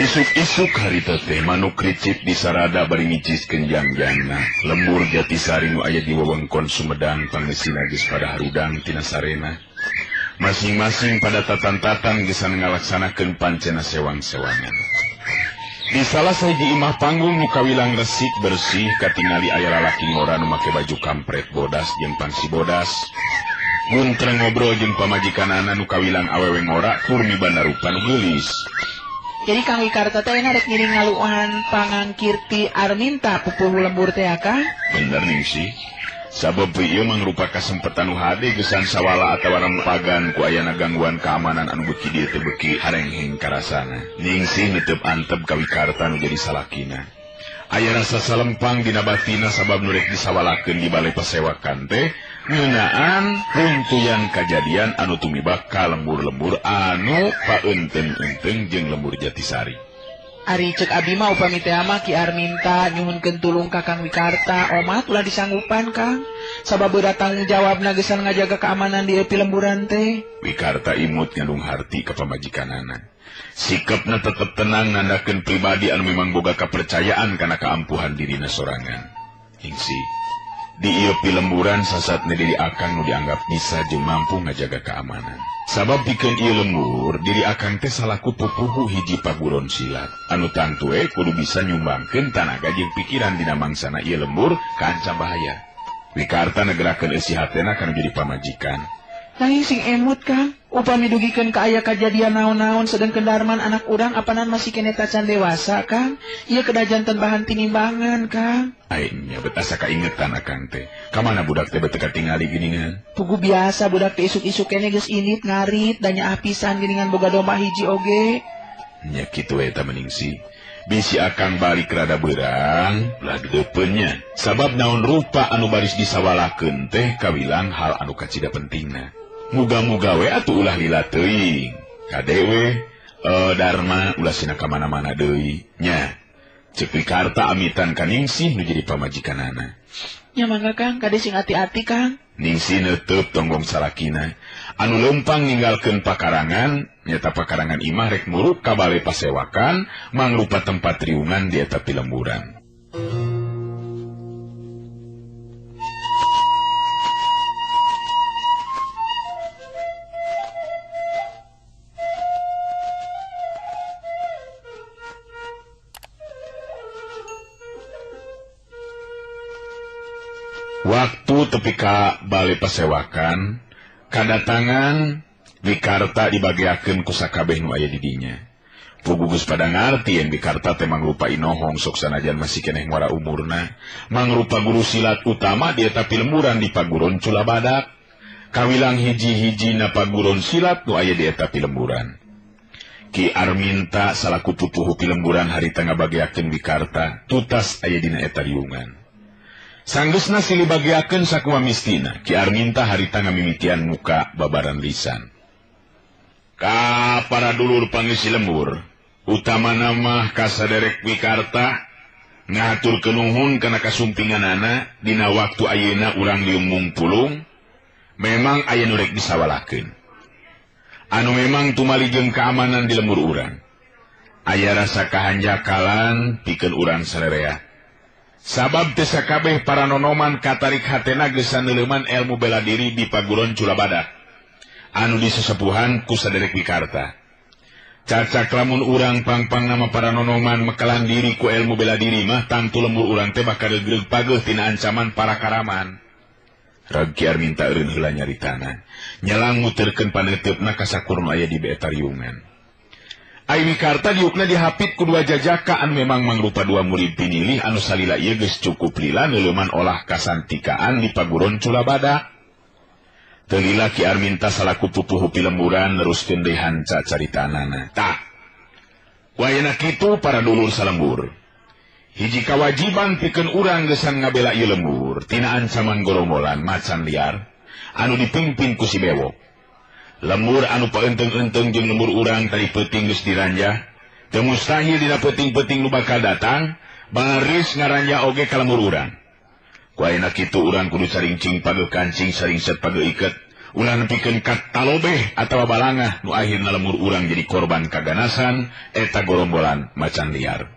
Isuk-isuk harita teh manuk ricip di sarada bari ngiciskeun jangjangna. Lembur Jatisari nu aya di wewengkon Sumedang pangeusina geus pada harudang tina sarena. Masing-masing pada tatan-tatan geus ngalaksanakeun pancena sewang-sewangan. Di salah sahiji imah panggung nu kawilang resik bersih katingali aya lalaki ngora nu make baju kampret bodas jeung pangsi bodas. Muntreng ngobrol jeung pamajikanana nu kawilang awewe ngora tur mibanda rupa nu geulis. Jadi Kang Wikarta teh rek ngiring ngaluan pangangkir ti Arminta pupuh lembur teh Kang? Bener nih sih. Sabab ieu mangrupa kasempatan nu hade gesan sawala atawa rempagan ku ayana gangguan keamanan anu beuki dieu teh beuki harengheng karasana. Ningsih neuteub antep ka Wikarta nu jadi salakina. Aya rasa salempang dina batina sabab nu rek disawalakeun di balai pasewakan teh ngeunaan runtuyan kajadian anu tumibak ka lembur-lembur anu paeunteng-eunteng jeung lembur Jatisari. Ari cek abi mah upami teh mah Ki Arminta nyuhunkeun tulung ka Kang Wikarta, omah ulah disanggupan Kang. Sabab beura tanggung jawabna geus ngajaga keamanan di eueuh lemburan teh. Wikarta imut ngandung harti ka pamajikanana. Sikapna tetep tenang nandakeun pribadi anu memang boga kapercayaan kana kaampuhan dirina sorangan. Hingsi di ieu pilemburan sasatna diri akang nu dianggap bisa jeung mampu ngajaga keamanan. Sabab pikeun ieu lembur diri akang teh salaku pupuhu hiji paguron silat anu tangtue kudu bisa nyumbangkeun tanaga jeung pikiran dina mangsana ieu lembur ka ancam bahaya. Wikarta negerakeun eusi hatena kana jadi pamajikan. Nanging sing emut Kang, upami dugikeun ka aya kajadian naon-naon sedengkeun Darman anak urang apanan masih kene tacan dewasa Kang. Ieu kedah janten bahan tinimbangan Kang. Aing nya betasa kaingetan akang teh. Ka mana budak teh beu teu katingali geuningan? Pugu biasa budak teh isuk-isuk kene geus init ngarit da nya apisan geuningan boga domba hiji oge. Nya kitu eta mending sih. Bisi akang balik rada beurang lah deupeunnya. Sabab naon rupa anu baris disawalakeun teh kawilang hal anu kacida pentingna. Muga-muga we atuh ulah lila teuing. Kadewe Darma ulah sina ka mana-mana deui. Nya cek Wikarta amitan ka Ningsih nu jadi pamajikanana. Nya mangga Kang, kade sing ati-ati Kang. Ningsih neuteub tonggong salakina. Anu lempang ninggalkeun pakarangan, nyata pakarangan imah rek muruk ka balai pasewakan, mangrupa tempat riungan di eta pilemburan. Waktu tepi ka balai pasewakan, kadatangan Wikarta dibagiakeun ku sakabeh nu aya di dinya. Pugugus pada ngarti yen Wikarta teh mangrupa inohong sok sanajan masih keneh ngora umurna, mangrupa guru silat utama di eta pilemburan di paguron Culabadak. Kawilang hiji-hijina paguron silat nu aya di eta pilemburan. Ki Arminta salaku pupuhu pilemburan harita ngabagiakeun Wikarta, tutas aya dina eta riungan. Sanggeusna silih bagiakeun sakuma mistina, Ki Arminta harita ngamimitian muka babaran lisan. Ka para dulur pangisi lembur, utamana mah ka saderek Wikarta ngaturkeun nuhun kana kasumpinganana dina waktu ayeuna urang liumung pulung, memang aya nu rek disawalakeun. Anu memang tumalijeng keamanan di lembur urang. Aya rasa kahanjakalan pikeun urang sarerea. Sabab teu sakabeh para nonoman katarik hatena geus saneuleuman ilmu bela diri di paguron Culabadak anu disesepuhan ku saderek Wikarta. Cacak lamun urang pangpang nama para nonoman mekalan diri ku ilmu bela diri mah tantu lembur urang teh bakal geug pageuh tina ancaman para karaman. Reg Ki Arminta eureun heula nyaritana, nyelang muterkeun paneuteupna ka sakur nu aya di eta riungan. Ai Wikarta diukna dihapit ku dua jajaka anu memang mangrupa dua murid pinilih anu salila ieu geus cukup lila neuleuman olah kasantikaan di paguron Culabadak. Teu lila Ki Arminta salaku pupuhu pilemburan neruskeun deui hanca caritanana. Tah. Wayana kitu para dulur salembur. Hiji kawajiban pikeun urang geusan ngabela ieu lembur tina ancaman gorombolan macan liar anu dipimpin ku si bewok. Lembur anu paeunteng-eunteng jeung lembur urang tadi peuting geus diranjah, teu mustahil dina peuting-peuting nu bakal datang, baris ngaranjah oge ka lembur urang. Ku ayeuna kitu urang kudu saringcing pageuh kancing saringset pageuh iket, ulah nepikeun ka talobeh atawa balangah nu akhirna lemur urang jadi korban kaganasan eta gorombolan macan liar.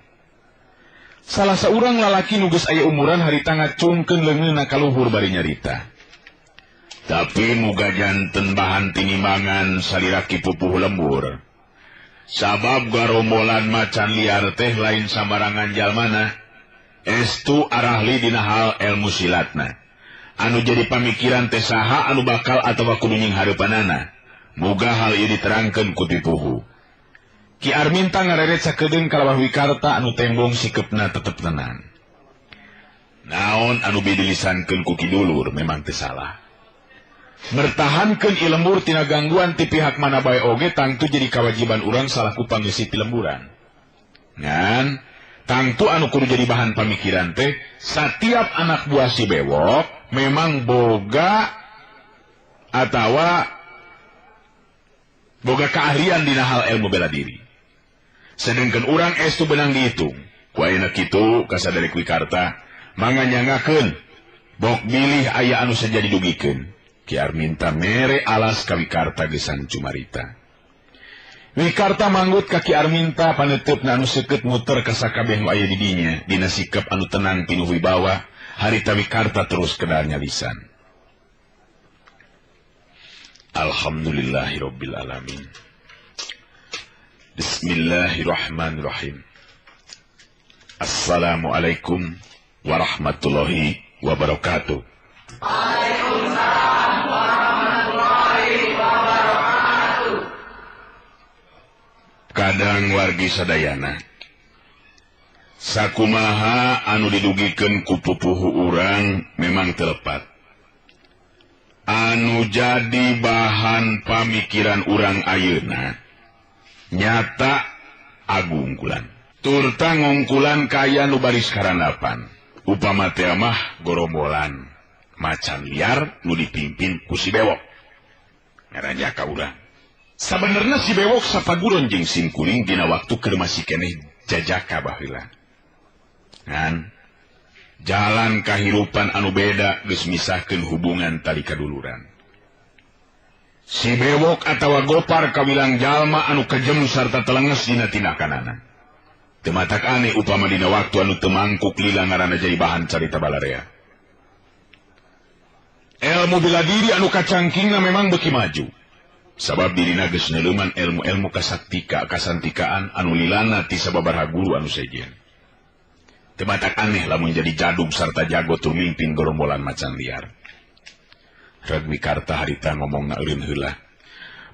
Salah seorang lalaki nu geus aya umuran harita ngacungkeun leungeunna ka luhur bari nyarita. Tapi muga janten bahan tinimbangan saliraki pupuh lembur. Sabab garombolan macan liar teh lain sambarangan jalmana, estu arahli dina hal ilmu silatna. Anu jadi pamikiran teh saha anu bakal atawa kudu nying hareupanana. Muga hal ieu diterangkeun ku Tipuhu. Ki Arminta ngareret sakedeung kalawah wikarta anu tembong sikepna tetep tenang. Naon anu bidilisankeun ku kidulur memang teu salah. Bertahankeun ilembur tina gangguan ti pihak mana bae oge tangtu jadi kewajiban urang salaku pangeusi ti lemburan. Ngan tangtu anu kudu jadi bahan pamikiran teh setiap anak buah si bewok memang boga atawa boga keahlian dina hal ilmu bela diri. Sedangkan urang estu benang dihitung. Ku ayeuna kitu kasadari wikarta manganyangakeun bok bilih aya anu saja didugikeun. Ki Arminta mere alas ka wikarta gesan cumarita. Wikarta manggut ka Ki Arminta paneutupna anu seukeut muter ka sakabeh nu aya di dinya dina sikap anu tenang pinuh wibawa. Harita wikarta terus kedal nyalisan. Alhamdulillahirabbil alamin. Bismillahirrahmanirrahim. Assalamualaikum warahmatullahi wabarakatuh. Waalaikumsalam warahmatullahi wabarakatuh. Kadang wargi sadayana sakumaha anu didugikeun ku pupuhu urang memang telepat. Anu jadi bahan pamikiran urang ayeuna nyata agungkulan. Turta ngungkulan kaya nu baris karanapan. Upama teh mah gorombolan macan liar nu dipimpin ku si bewok. Ngarannya ka urang. Sabenerna si bewok sapaguron jeung simkuring dina waktu keur masih keneh jajaka baheula. Ngan jalan kahirupan anu beda geus misahkeun hubungan tali kaduluran. Si bewok atawa gopar kawilang jalma anu kejem sarta telenges dina tindakanana. Teu matak aneh upama dina waktu anu teu mangkuk lila ngaranna jadi bahan carita balarea. Ilmu bela diri anu kacangkingna memang beuki maju. Sabab dirina geus neuleuman ilmu-ilmu kasantikaan anu lilana ti sababaraha guru anu sejen. Teu matak aneh lamun jadi jadug sarta jago tur mimpin gerombolan macan liar. Reg wikarta harita ngomongna eureun heula.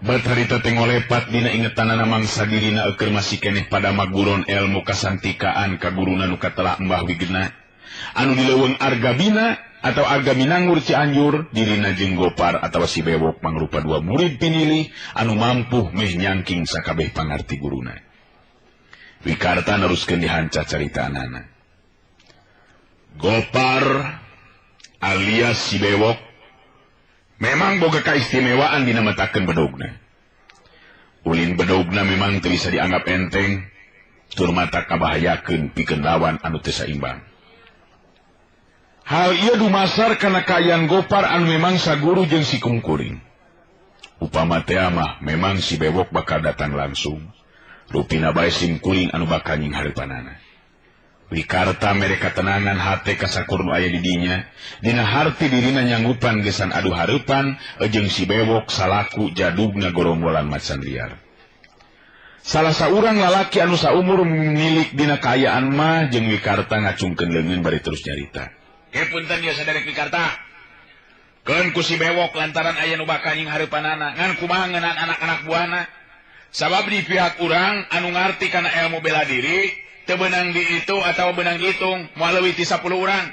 Bat harita teh ngolepat dina ingetanana mangsa dirina eukeur masih keneh pada maguron ilmu kasantikaan ka guruna nu katelah Mbah Wigena. Anu dileuweung Argabina atau Argaminanggur Cianjur dirina jeung Gopar atawa si bewok mangrupa dua murid pinilih anu mampu meh nyangking sakabeh pangarti guruna. Wikarta neruskeun dihanca caritaanana. Gopar alias si bewok memang boga kaistimewaan dina matakeun bedogna. Ulin bedogna memang teu bisa dianggap enteng, tur mata kabahayakeun pikeun lawan anu teu saimbang. Hal ieu dumasar kana kaayaan Gopar anu memang saguru jeung si kumkuring. Upama teh mah memang si bewok bakal datang langsung, rupina bae simkuring anu bakal nying hareupanana. Wikarta mere katenangan hate kasakur nu aya di dinya, dina harti dirina nyanggupan gesan adu hareupan jeung si bewok salaku jadugna gorombolan macan liar. Salah saurang lalaki anu saumur milik dina kaayaan mah jeung Wikarta ngacungkeun leungeun bari terus nyarita. Punten ya saderek Wikarta. Keun ku si bewok lantaran aya nu bakal nying hareupanana, ngan kumaha ngeunaan anak-anak buahna. Sabab di pihak urang anu ngarti kana ilmu bela diri teu beunang di itu atau beunang dihitung moal leuwih ti 10 urang.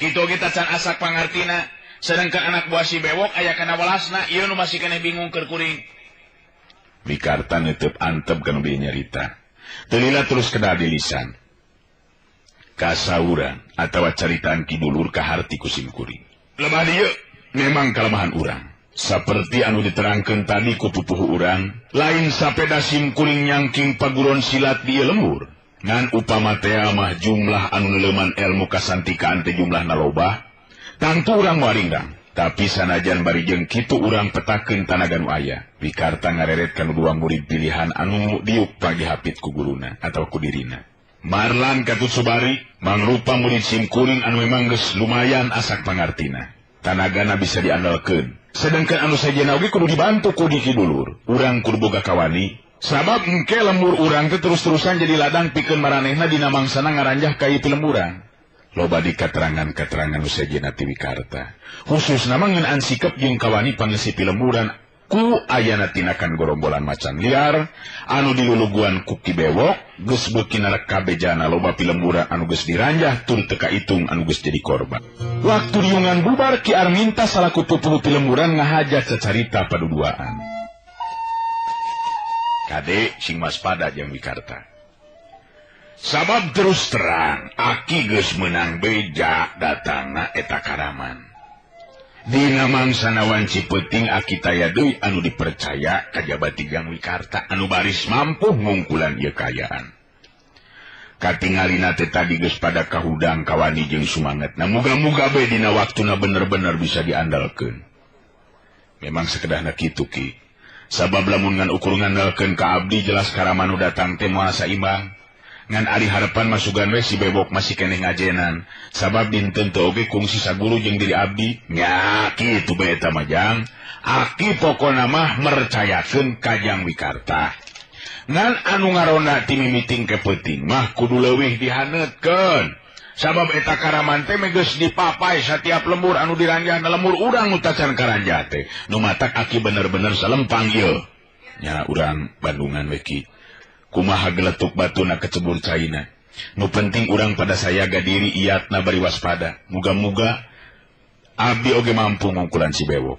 Kitu kita can asak pangartina. Sedangkan anak buah si bewok aya kana welasna, ieu nu masih keneh bingung keur kuring. Wikarta neuteub antep kana bieu nyarita. Teu lila terus kedah di lisan. Kasaurang atawa caritaan kidulur ka harti ku simkuring. Lemah dieu memang kalemahan urang. Saperti anu diterangkeun tadi ku pupuh urang, lain sapeda simkuring nyangking paguron silat di lembur. Ngan upama teh mah jumlah anu neuleuman ilmu kasantikaan teh jumlahna loba, tangtu urang waringdang. Tapi sanajan bari jeung kitu urang petakeun tanaga nu aya. Wikarta ngareret kana dua murid pilihan anu diuk pagi hapit ku guruna atau ku dirina. Marlan katut Subari mangrupa murid simkuring anu memang geus lumayan asak pangartina. Tanagana bisa diandalkeun. Sedangkan anu sajena oge kudu dibantu ku dikidulur. Urang kudu boga kawani. Sabab engke lembur urang teh terus-terusan jadi ladang pikeun maranehna dina mangsana ngaranjah ka ieu lemburan. Loba di katerangan-katerangan nu sajena ti Wikarta. Khususna ngeunaan sikap jeung kawani pangeusi lemburan ku ayana tinakan gorombolan macan liar anu diluluguan ku Ki Bewok geus beuki narek kabejana loba pilemburan anu geus diranjah tur teu kaitung anu geus jadi korban. Waktu riungan bubar Ki Arminta salaku pupuh pilemburan ngahajat sacarita paduduaan. Kade sing waspada jeung Wikarta. Sabab terus terang aki geus meunang beja datangna eta Karaman. Dina mangsana wanci peuting aki taya deui anu dipercaya ka jabati Jang Wikarta anu baris mampu ngungkulan ieu kayaan. Katingalina teh tadi geus pada kahudang kawani jeung sumangetna muga-muga bae dina waktuna bener-bener bisa diandalkeun. Memang sakedahna kitu Ki. Sabab lamun ngan ukur ngandalkeun ka abdi jelas Karaman nu datang teh moal saimbang. Ngan ari harapan masugan we si Bewok masih keneh ngajenan. Sabab dinten teu oge kungsi saguru jeung diri abdi. Nya kitu bae eta mah Jang. Aki pokona mah mercayakeun ka Jang Wikarta. Ngan anu ngaronda ti mimiting ke peuting mah kudu leuwih dihaneutkeun. Sabab eta Karaman teh geus dipapai satiap lembur anu diranjahna lembur urang nu tacan karanjah teh. Nu matak aki bener-bener salempang ieu. Nya urang Bandungan we Ki. Kumaha geletuk batuna kecebur caina. Nu penting urang pada sayaga diri iatna bari waspada. Muga-muga abdi oge mampu ngungkulan si Bewok.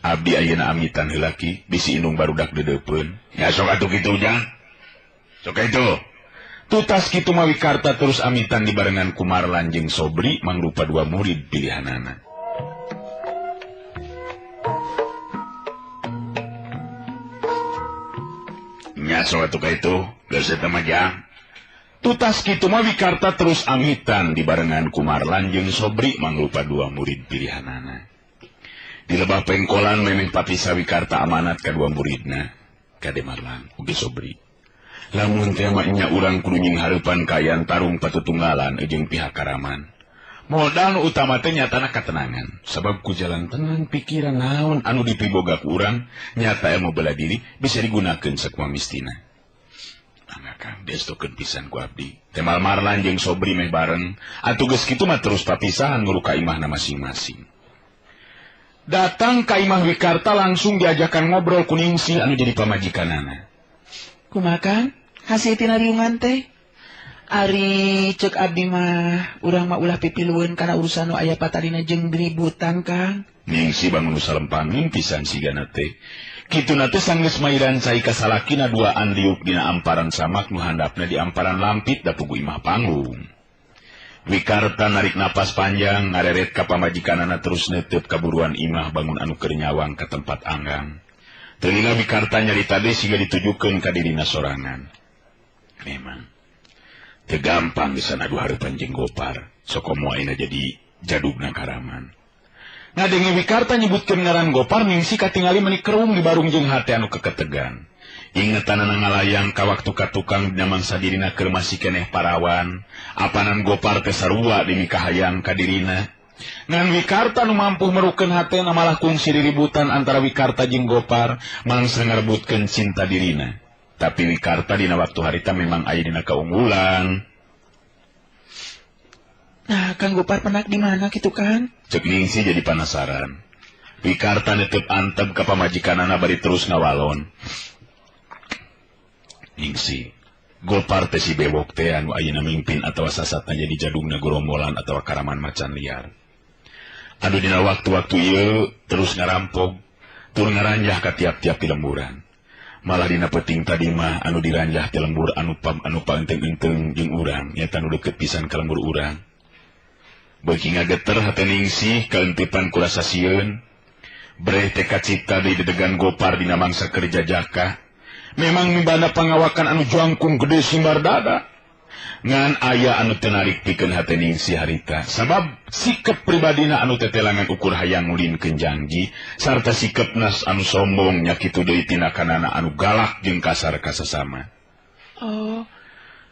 Abdi ayeuna amitan heula Ki, bisi indung barudak dedeupeun. Ya sok atuh kitu Jang. Sok kitu. Tutas kitu mah Wikarta terus amitan dibarengan ku Marlan jeung Sobri mangrupa dua murid pilihanana. Nya sok atuh kitu, geus eta mah Jang. Tutas kitu mah Wikarta terus amitan dibarengan ku Marlan jeung Sobri mangrupa dua murid pilihanana. Di lebah pengkolan memeh papisa Wikarta amanat ka dua muridna, kade Marlan ugi Sobri. Lamun teh mah nya urang kudu nying hareupan kayan tarung patutunggalan jeung pihak Karaman. Modal nu utama teh nyatana katenangan, sabab ku jalan tenang pikiran naon anu dipiboga ku urang nyata ilmu bela diri bisa digunakeun sakumaha mistina. Mangga Kang destokeun pisan ku abdi. Temal Marlan jeung Sobri meh bareng, atuh geus kitu mah terus papisahan nguru ka imahna masing-masing. Datang ka imah Wikarta langsung diajakan ngobrol ku Ningsih anu jadi pamajikanana. Kumaha Kang? Hasil tina riungan teh? Ari cek abdi mah urang mah ulah pipilueun kana urusan nu aya patalina jeung ributan Kang. Ningsih bangun salempangin pisan sigana teh. Kituna teh sanggeus mairan cai kasalakina duaan liuk dina amparan samak nu handapna di amparan lampit da pugu imah panggung. Wikarta narik napas panjang ngareret ka pamajikanana terus neuteup kaburuan imah bangun anu keur nyawang ka tempat anggang. Telinga Wikarta nyarita deui siga ditujukeun ka dirina sorangan. Memang teu gampang geus adu hareupan jeung Gopar, sokomo ayeuna jadi jadugna Karaman. Ngadenge Wikarta nyebutkeun ngaran Gopar Ningsih katingali meuni kerum di barung jeung hate anu keketegan. Ingetanana ngalayang ka waktu ka tukang dina mangsa dirina keur masih keneh parawan, apanan Gopar teh sarua demi kahayang ka dirina. Ngan Wikarta nu mampu merukeun hatena malah kungsi riributan antara Wikarta jeung Gopar mangsa ngarebutkeun cinta dirina. Tapi Wikarta dina waktu harita memang aya dina kaunggulan. Nah, Kang Gopar penak di mana kitu Kang? Cek Ningsih jadi penasaran. Wikarta netep antep ka pamajikanana bari terus ngawalon. Ningsih, Gopar teh si Bewok teh anu ayeuna mimpin atawa sasatna jadi jadungna gorombolan atawa Karaman macan liar. Anu dina waktu-waktu ieu terus ngarampog, tur ngaranjah ka tiap-tiap pilemburan. Malah dina peuting tadi mah anu diranjah ti lembur anu paenteng-enteng jeung urang, nyata nu deukeut pisan ka lembur urang. Beuki ngageter hate Ningsih kaentipan ku rasa sieun. Breh teh kacipta deui dedegan Gopar dina mangsa kerja jaka. Memang mibana pangawakan anu jangkung gede simbar dada. Ngan aya anu tenarik pikeun hate Ningsih harita, sabab sikap pribadina anu tetelangan ukur hayang ngulingkeun janji, sarta sikapna anu sombong nya kitu deui tinakanana anu galak jeung kasar ka sesama. Oh,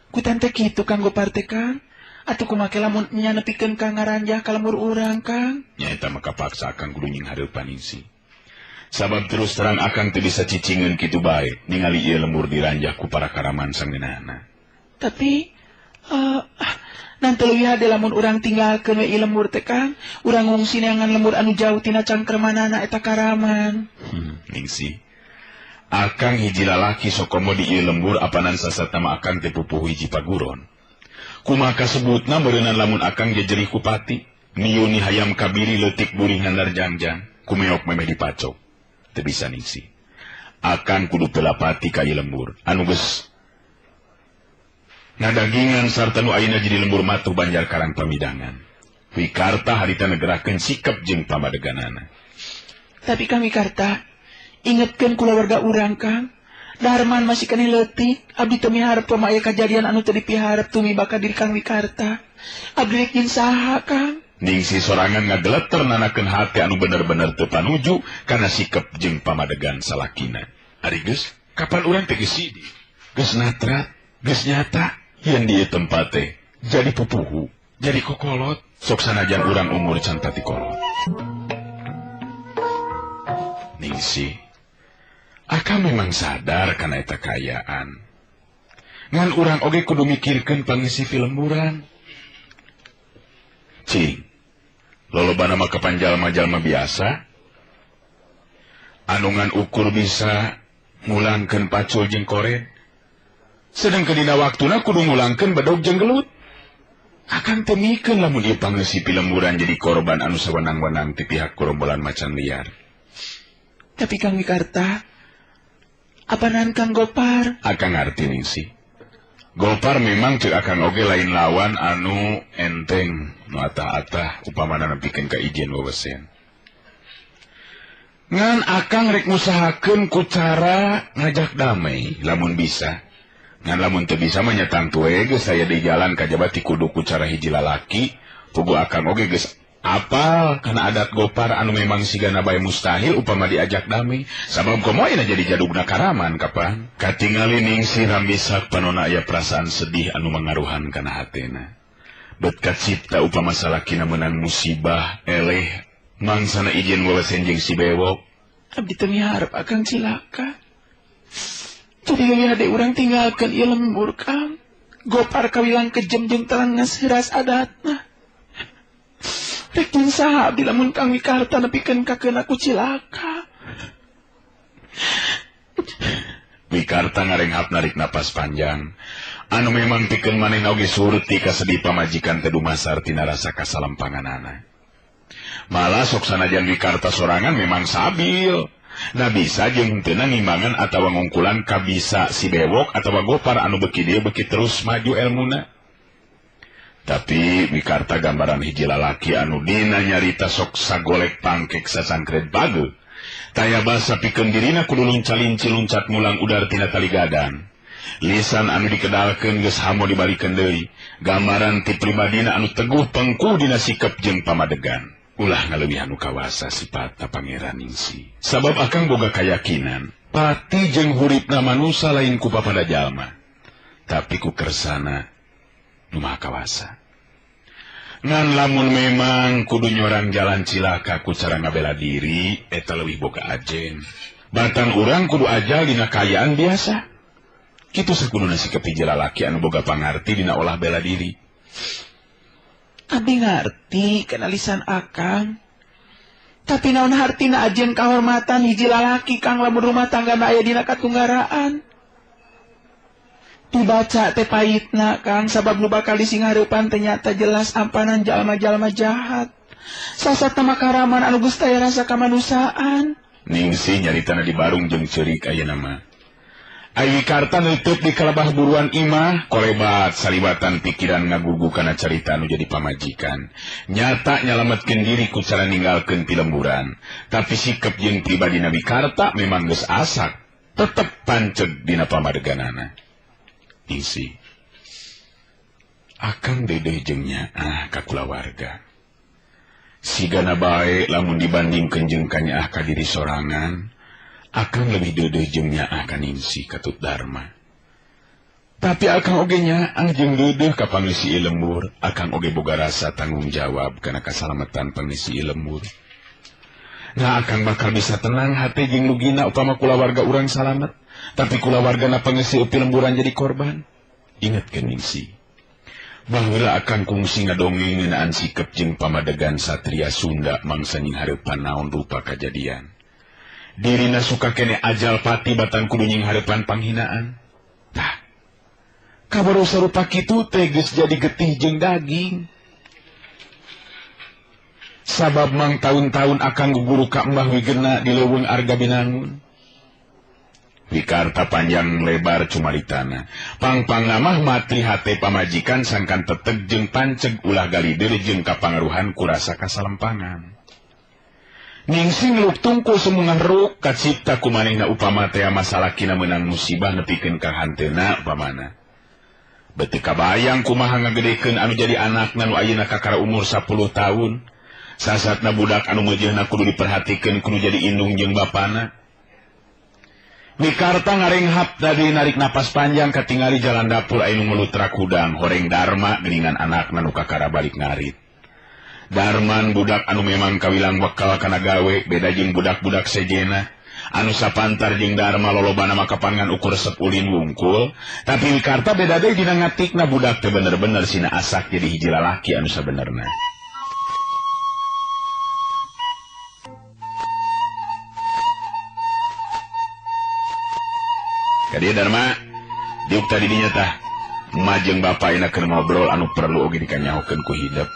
kutan teh kitu Kang Gopar teh Kang. Atuh kumaha lamun nya nepikeun Kang ngaranjah ka lembur urang Kang. Nya eta mah kapaksa akang kudu nying hareupan Ningsih. Sabab terus terang akang teu bisa cicingeun kitu bae ningali ieu lembur diranjah ku para karaman sangeunana. Tapi nanti leuwih hade lamun urang tinggalkeun we ieu lembur teh Kang, urang ngungsi neangan lembur anu jauh tina cangkremanana eta Karaman. Ningsih. Akang hiji lalaki sok komo di ieu lembur apanan sasatna mah akang teh pupuh hiji paguron. Kumaha kasebutna meureunna lamun akang jejerih ku pati, niuni hayam kabiri leutik buri ngandar jangjang, kumeok memeh dipacok. Teu bisa Ningsih. Akang kudu pelapati ka ieu lembur anu geus ngadagingan sarta nu ayeuna jadi lembur matuh Banjarkarang pamidangan. Wikarta harita negerakeun sikap jeung pamadeganana. Tapi Kang Wikarta, ingetkeun kulawarga urang Kang. Darman masih keneh leutik, abdi teu miharep pama aya kajadian anu teu dipiharep tumiba ka diri Kang Wikarta. Abdi rek nyin saha Kang? Ningsih sorangan ngageleter nanakeun hate anu bener-bener teu panuju kana sikap jeung pamadegan salakina. Ari geus, kapan urang teh geus sidi? Geus natrat, geus nyata. Yen di tempat teh jadi pupuhu, jadi kokolot, sok sanajan urang umur can tati kolot. Ningsih, akang memang sadar kana eta kaayaan. Ngan urang oge kudu mikirkeun pangisi filemburan. Cing, lolobana mah kapan jalma-jalma biasa, anu ngan ukur bisa ngulangkeun pacul jeung kored. Sedangkan dina waktuna kudu ngulangkeun bedog jeung gelut. Akang teu mikeun lamun ieu pangeusi pilemburan jadi korban anu sawenang-wenang ti pihak gerombolan macan liar. Tapi Kang Wikarta, apanan Kang Gopar? Akang ngarti Ningsih. Gopar memang ceuk akang oge lain lawan anu enteng nu atah-atah upamana nepikeun ka ijen wewesen. Ngan akang rek ngusahakeun ku cara ngajak damai lamun bisa. Ngan lamun teu bisa mah nyatang tuwe geus aya di jalan kajaba ti kudu ku cara hiji lalaki, pugu akang oge geus apal kana adat Gopar anu memang sigana bae mustahil upama diajak damai. Sabab komo ayeuna jadi jadugna Karaman kapan? Katingali Ningsih rambisak panonna aya perasaan sedih anu mangaruhan kana hatena. Bet kacipta upama salakina meunang musibah eleh mangsana ijen wewesen jeung si bewok. Abdi teu miharep akang cilaka. Jadi leuwih hade urang tinggalkeun ieu lembur Kang. Gopar kawilang kejem jeung telengas heuras adatna. Rek jeung saha abdi lamun Kang Wikarta nepikeun kakeun aku cilaka. Wikarta ngarenghap narik napas panjang. Anu memang pikeun manehna oge surut ti kasedih pamajikan teu dumasar tina rasa kasalempanganana. Malah sok sanajan Wikarta sorangan memang sabil. Nah bisa jeung henteu ngimbangan atawa ngungkulan ka bisa si bewok atawa Gopar anu beuki dieu beuki terus maju elmuna. Tapi Wikarta gambaran hiji lalaki anu dina nyarita sok sagolek pangkek sasangkred bagel. Taya basa pikeun dirina kudu luncalinci luncat mulang udar tina tali gadan. Lisan anu dikedalkeun geus hamo dibalikeun deui. Gambaran ti pribadina anu teguh pengku dina sikap jeung pamadegan. Ulah ngaleuwih anu kawasa sipatna Pangeran Ningsih. Sabab akang boga kayakinan, pati jeung huripna manusia lain ku papada jalma, tapi ku kersana nu maha kawasa. Ngan lamun memang kudu nyorang jalan cilaka ku cara ngabela diri, eta leuwih boga ajen. Batan urang kudu ajal dina kaayaan biasa. Kitu sakuduna sikap hiji lalaki anu boga pangarti dina olah bela diri. Abdi ngarti kana lisan akang. Tapi naon hartina ajen kahormatan hiji lalaki Kang lamun rumah tanggana aya dina katunggaraan. Dibaca teh pahitna Kang sabab nu bakal disinghareupan teh nyata jelas ampanan jalma-jalma jahat. Sasatna mah Karaman anu geus taya rasa kamanusaan. Ningsih nyaritana di Barung jeung ceurik ayeuna mah. Wikarta nutup di kalabah buruan imah, kolebat salibatan pikiran ngagugu kana carita anu jadi pamajikan. Nyata nyalametkeun diri ku cara ninggalkeun pilemburan. Tapi sikap jeung pribadina Wikarta memang geus asak, tetep panceg dina pamadeganana. Ningsih. Akang dedeh jeung nyaah ka kulawarga. Sigana bae lamun dibandingkeun jeung ka nyaah ka diri sorangan, akang lebih dedeh jeung nyaah ka Ningsih katut Darma. Tapi akang oge nyaah jeung dedeh ka pangisi lembur, akang oge boga rasa tanggung jawab kana kasalamatan pangisi lembur. Nah akang bakal bisa tenang hati jeung lugina upama kulawarga urang salamet, tapi kulawargana pangisi upi lemburan jadi korban. Ingetkeun Ningsih. Baheula akang kungsi ngadongeng ngeunaan sikep jeung pamadegan satria Sunda mangsa nying hareupan naon rupa kajadian. Dirina suka kene ajal pati batan kudu nying hareupan panghinaan. Tah, kabaro sarupa kitu teh geus jadi getih jeung daging. Sabab mang tahun-tahun akang guguru ka Mbah Wigena di leuweung Arga Binangun. Wikarta panjang lebar cumaritana. Pang-pangna mah matri hate pamajikan sangkan teteg jeung panceg ulah galideur jeung kapangaruhan kurasa kasalempangan. Ningsih ngluktung ku semungan ruk kacipta ku manehna upama teh masalakina meunang musibah nepikeun ka hanteuna upamana. Beuteung kabayang kumaha ngagedekeun anu jadi anakna nu ayeuna kakara umur 10 tahun. Sasatna budak anu meujeuhna kudu diperhatikeun kudu jadi indung jeung bapana. Wikarta ngarenghap tadi narik napas panjang katingali jalan dapur anu ngelutrak hudang horeng Darma geuningan anakna nu kakara balik ngarit. Darman budak anu memang kawilang bekal kana gawe beda jeung budak-budak sejena anu sapantar jeung Darma lolobana makapangan ukur resep ulin wungkul, tapi Wikarta beda deui dina ngatikna budak teh bener-bener sina asak jadi hiji lalaki anu sabenerna. Kadia Darma, diuk tadi dinya tah, majeng bapak ina keur ngobrol anu perlu oge dikanyahokeun ku hidup.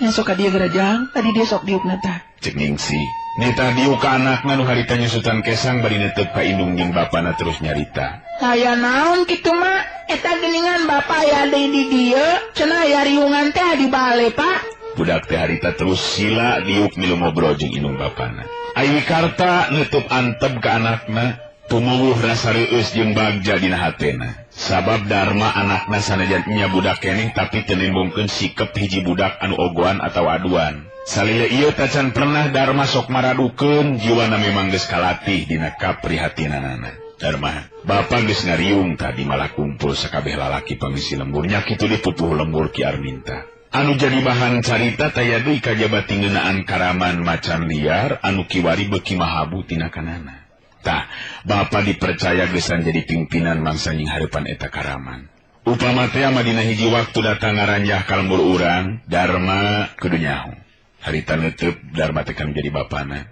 Ya sok dia gerajang, tadi dia sok diuk tah. Cek Ningsih, neta diuk ka anakna nu harita nyusutan kesang bari neuteup ka indung jeung bapana terus nyarita. Aya naon kitu mah? Eta geuningan bapak aya deui di dieu, cenah aya riungan teh di bale, Pak. Budak teh harita terus sila diuk milu ngobrol jeung indung bapana. Ai Wikarta neutup anteb ka anakna. Tumuwuh rasa reueus jeung bagja dina hatena. Sabab Darma anakna sanajan nya budak keneh tapi teu nembongkeun sikep hiji budak anu ogoan atawa aduan. Salila ieu tacan pernah Darma sok maradukeun jiwana memang geus kalatih dina kaprihatinanana. Darma, bapa geus ngariung tadi malah kumpul sakabeh lalaki pangisi lembur nya kitu dipupuh lembur Ki Arminta. Anu jadi bahan carita taya deui kajaba tingeunaan karaman macan liar anu kiwari beuki mahabu tina kanana. Tah, bapa dipercaya gesan jadi pimpinan mangsa nying hareupan eta karaman. Upama teh madina hiji waktu datang ngaranjah ka lembur urang, Darma kudu nyaho. Harita neuteub Darma teh kan jadi bapana.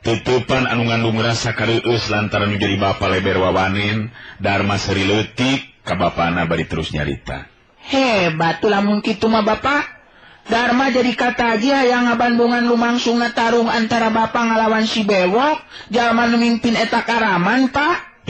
Tutupan anu ngandung rasa kareueus lantaran nu jadi bapa leber wawanin, Darma seri leutik ka bapana bari terus nyarita. Hebat tuh lamun kitu mah Bapak. Darma jadi kata aja yang ngabandungan lumangsungna tarung antara bapak ngalawan si Bewok, jalma nu mimpin eta karaman, Pak.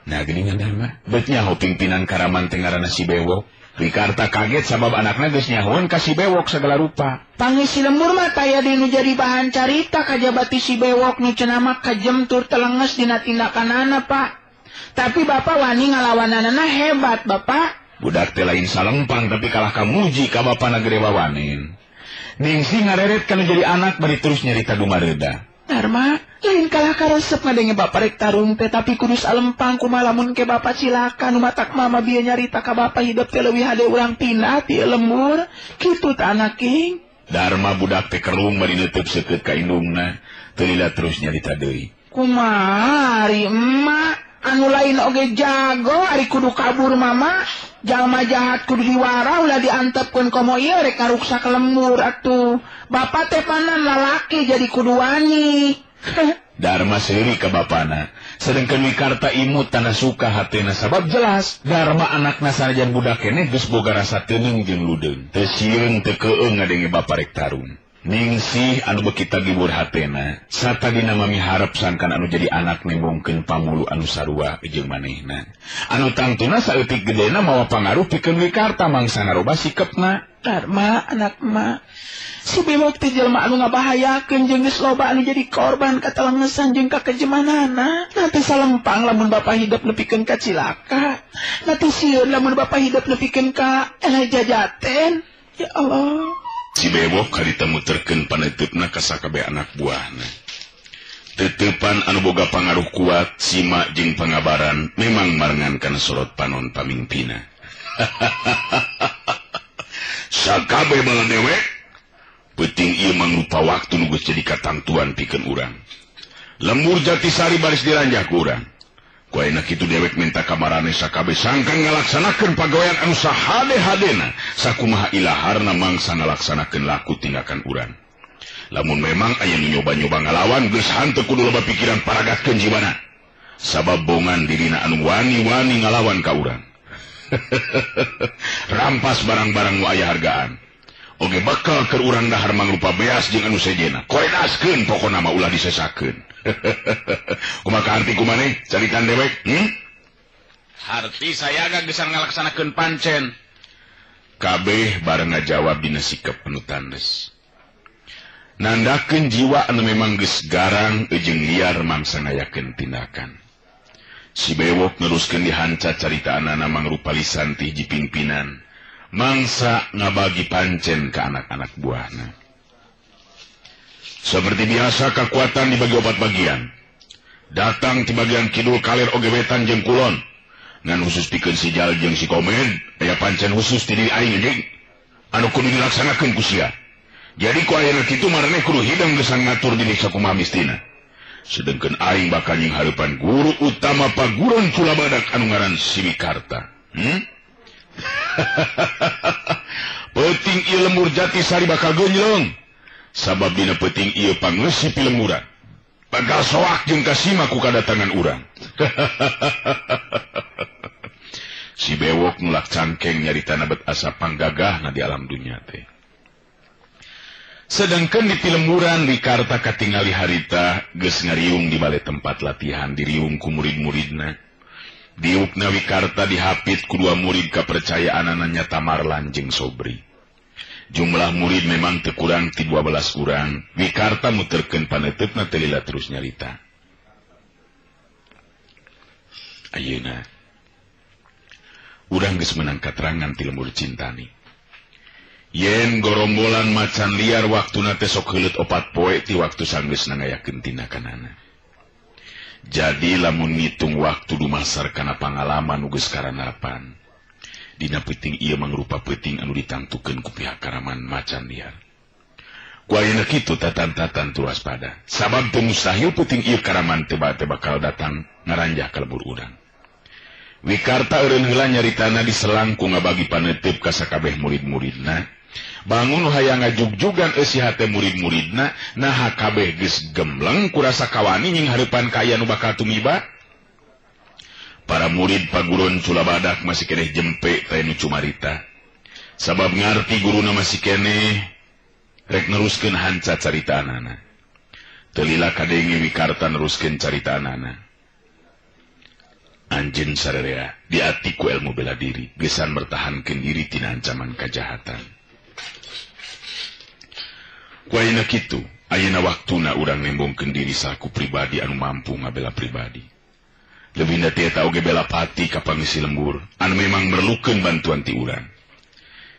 Nah geuningan Darma, beut nyaho pimpinan karaman teh ngaranna si Bewok. Wikarta kaget sabab anakna geus nyahoan ka si Bewok sagala rupa. Pangisi lembur mah taya dinu jadi bahan carita kajabati si Bewok nu cenah mah kajem tur telenges dina tindakanana, Pak. Tapi bapak wani ngalawananana hebat, Bapak. Budak teh lain salempang tapi kalah kamuji ka bapana gede wawanin. Ningsih ngareret kana jadi anak bari terus nyarita dumareuda. Darma, lain kalah karesep ngadenge bapak rek tarung teh tapi kudu salempang kumaha lamun ke bapak cilaka nu matak mama bieu nyarita ka bapak hidup teh leuwih hade urang pindah ti lembur. Kitu tah anak king. Darma budak teh kerung bari neuteub seukeut ka indungna, teu lila terus nyarita deui. Kumaha ari emak anu lain oge jago ari kudu kabur mama. Jalma jahat kudu diwara ulah diantepkeun komo ieu rek ngaruksak lembur atuh. Bapak teh panan lalaki jadi kudu wani. Darma seuri ka bapana. Sedengkeun Wikarta imut tanda suka hatena sabab jelas Darma anakna sanajan budak keneh geus boga rasa teuneung jeung ludeung. Teu sieun teu keueung ngadenge bapa rek tarung. Ningsih anu beki tagibur hatena sarta dina mamiharep sangkan anu jadi anak nembongkeun pamulu anu sarua jeung manehna. Anu tangtuna saeutik gedena mawa pangaruh pikeun wikarta mangsa ngaroba sikepna. Dharma anak emak, si bewok teh jelema anu ngabahayakeun jeung geus loba anu jadi korban katalengesan jeung kakejemanana. Nanti salempang lamun bapa hidup nepikeun ka cilaka. Nanti sieun lamun bapa hidup nepikeun ka eleh jajaten. Ya Allah. Si bewok harita muterkeun paneutupna ka sakabeh anak buahna. Teutepan anu boga pangaruh kuat, simak jeung pangabaran memang marengan kana sorot panon pamimpina. Sakabeh bala dewek penting ieu mangrupa waktu nu geus jadi katangtuan pikeun urang. Lembur Jatisari baris diranjah ku urang. Ku ayeuna kitu dewek minta ka marane sakabeh sangkan ngalaksanakeun pagawean anu sahade-hadena sakumaha ilaharna mangsa ngalaksanakeun laku tindakan urang. Lamun memang aya nu nyoba-nyoba ngalawan geus hanteu kudu loba pikiran paragatkeun jiwana. Sabab bongan dirina anu wani-wani ngalawan ka urang. Rampas barang-barang nu aya hargaan. Oge bakal keur urang dahar mangrupa beas jeung anu sejena. Korenaskeun pokona mah ulah disesakeun. Kumaha arti kumaneh carikan dewek? Harti saya agak geus ngalaksanakeun pancen. Kabeh bareng ngajawab dina sikep anu tandes. Nandakeun jiwa anu memang geus garang jeung liar mangsa ngayakeun tindakan. Si bewok neruskeun dihanca caritaanana mangrupa lisan ti hiji pimpinan. Mangsa ngabagi pancen ke anak-anak buahna. Seperti biasa kekuatan dibagi 4 bagian. Datang ti bagian kidul kalir oge wetan jeung kulon. Ngan khusus pikeun si Jal jeung si Komen, aya pancen khusus ti diri aing jeung anu kudu dilaksanakeun ku sia. Jadi ku ayeuna kitu marane kudu hidang geus ngatur diri sakumaha mistina. Sedengkeun aing bakal nying hareupan guru utama paguron Culabadak anu ngaran si Wikarta. Peuting ieu lembur Jatisari bakal geunjlong. Sabab dina peuting ieu pangeusih pilemuran. Bakal soak jeung kasima ku kadatangan urang. Si bewok nulak cangkeng nyaritana bet asa panggagahna di alam dunya teh. Sedangkan di pilemuran Wikarta katingali harita geus ngariung di bale tempat latihan diriung ku murid-muridna. Diukna Wikarta dihapit ku 2 murid kapercayaanana nya Tamarlan jeung Sobri. Jumlah murid memang teu kurang ti 12 urang. Wikarta muterkeun paneutupna teu lila terus nyarita. Ayeuna urang geus meunang katerangan ti lembur Cintani. Yen gorombolan macan liar waktuna teh sok heuleut 4 poe ti waktu sanggeusna ngayakeun tindakanana. Jadi lamun ngitung waktu dumasar kana pangalaman nu geus karanapan. Dina peuting ieu mangrupa peuting anu ditangtukeun ku pihak karaman macan liar. Ku ayeuna kitu tatan-tatan teu waspada. Sabab teu mustahil peuting ieu karaman teu bakal datang ngaranjah ka lembur urang. Wikarta eureun heula nyaritana diselang ku ngabagi paneutup ka sakabeh murid-muridna. Bangun hayang ngajugjugan eusi hate murid-muridna, naha kabeh geus gembleng ku rasa kawani nying hareupan ka aya nu bakal tumiba. Para murid paguron Culabadak masih keneh jempe teh nu cumarita. Sabab ngarti guruna masih keneh rek neruskeun hanca caritaanana. Teu lila kadenge Wikarta neruskeun caritaanana. Anjeun sararea di ati ku ilmu bela diri, gesan bertahankeun diri tina ancaman kajahatan. Ku ayeuna kitu, ayeuna waktuna urang nembongkeun diri saku pribadi anu mampu ngabela pribadi. Lebih nanti eta oge bela pati ka pangisi lembur, anu memang merlukeun bantuan ti urang.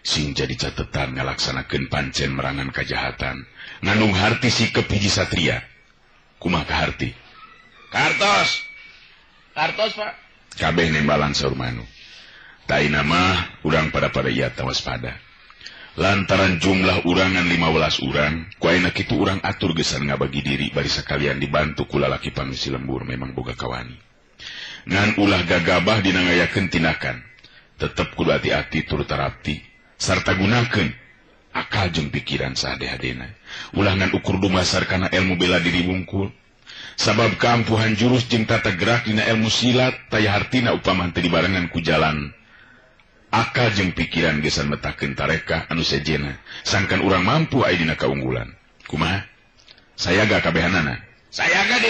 Sing jadi catetan ngalaksanakeun pancen merangan kajahatan, ngandung harti sikep hiji satria. Kumaha ka harti? Kartos, Pak. Kabeh nembalan saur manu. Taina mah urang pada ieu waspada. Lantaran jumlah urangan 15 urang, ku ayeuna kitu urang atur gesan ngabagi diri bari sakalian dibantu ku lalaki pangisi lembur memang boga kawani. Ngan ulah gagabah dina ngayakeun tindakan. Tetep kudu hati-hati tur tarapti sarta gunakeun akal jeung pikiran sahade-hadena. Ulah ngan ukur dumasar kana ilmu bela diri wungkul. Sabab keampuhan jurus jeung tata gerak dina ilmu silat taya hartina upama teu dibarengan ku jalan akal jeung pikiran gesan metakeun tarekah anu sejena sangkan urang mampu aya dina kaunggulan. Kumaha? Sayaga kabehanana. Sayaga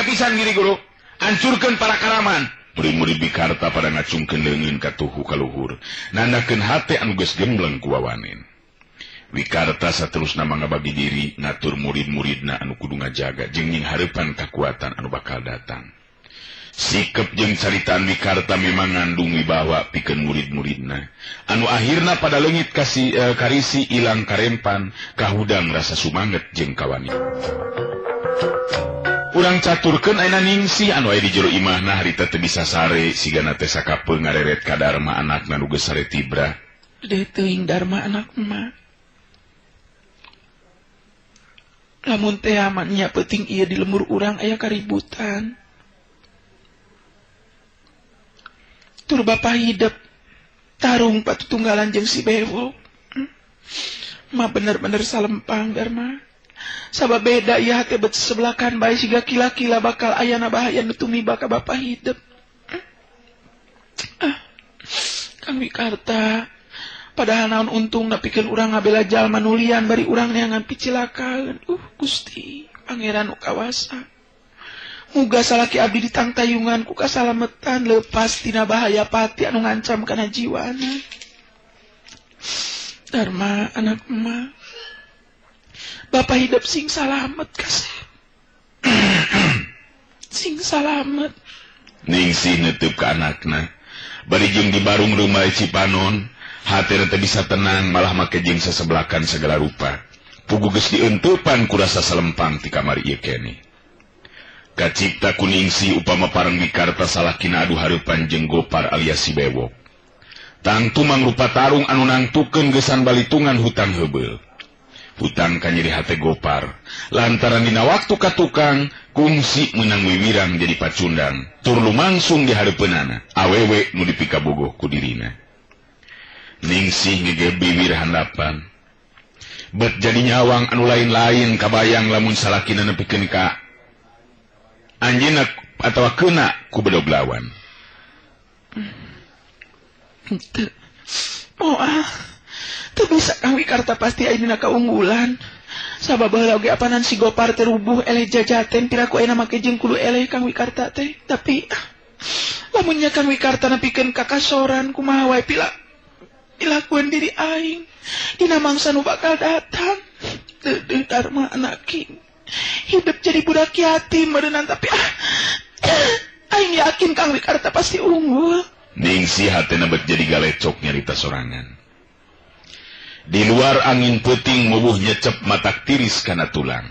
pisan diri guru. Hancurkeun para karaman. Murid-murid Bikarta pada ngacungkeun leungeun ka tuhu ka luhur. Nandakeun hate anu geus gembleng ku wawanin. Wikarta saterusna mangabagi diri ngatur murid-muridna anu kudu ngajaga jeung nyinghareupan kakuatan anu bakal datang. Sikep jeung caritaan Wikarta memang ngandung wibawa pikeun murid-muridna anu akhirna pada leungit karisi ilang karempan kahudang rasa sumanget jeung kawani. Urang caturkeun ayeuna Ningsih anu aya di jero imahna harita teu bisa sare sigana teh sakapeung ngareret ka Darma anakna nu geus sare tibra. Deui teuing Darma anak emak. Lamun teh amannya penting ieu di lembur urang aya kaributan. Tur bapa hidup tarung patutunggalan jeung si Bewok. Ma bener-bener salempang Darma. Sabab beda ieu hate bet sebelakan bae siga kila-kila bakal ayana bahaya nu tumiba ka bapa hidup. Kang Wikarta padahal naon untungna pikeun urang ngabela jalma nulian bari urang neangan picilakaan. Gusti Pangeran nu kawasa. Muga salaki abdi ditangtayungan ku kasalametan lepas tina bahaya pati anu ngancam kana jiwana. Darma anak emak. Bapak hidup sing salamet kasih. Sing salamet. Ningsih neuteub ka anakna. Bari jeung di barung rumah Cipanon, hatena teh bisa tenang malah make jeung sesebelakan segala rupa. Pugu geus dieunteupan ku rasa salempang ti kamari ieu keneh. Kacipta ku Ningsih upama parang Wikarta salakina adu hareupan jeung Gopar alias si Bewok. Tangtu mangrupa tarung anu nangtukeun geusan balitungan hutang heubeul. Hutang ka nyeri hate Gopar lantaran dina waktu ka tukang kungsi menang wiwirang jadi pacundang tur lumangsung di hareupeunana awewe nu dipikabogoh ku dirina. Ningsih ngege bibir handapan bet jadi nyawang anu lain-lain kabayang lamun salakina nepikeun ka anjeunna atawa keuna ku bedog lawan. Teu bisa Kang Wikarta pasti aya dina kaunggulan. Sabab baheula oge apanan si Gopar teh rubuh eleh jajaten piraku ayeuna make jeung kudu eleh Kang Wikarta teh. Tapi lamun nya Kang Wikarta nepikeun ka kasoran kumaha wae pilakuan diri aing dina mangsa nu bakal datang. Teu Darma anak king. Hidup jadi budak yatim meureunana tapi aing yakin Kang Wikarta pasti unggul. Ningsih hatena bet jadi galecok nyarita sorangan. Di luar angin peuting mubuh nyecep matak tiris kana tulang.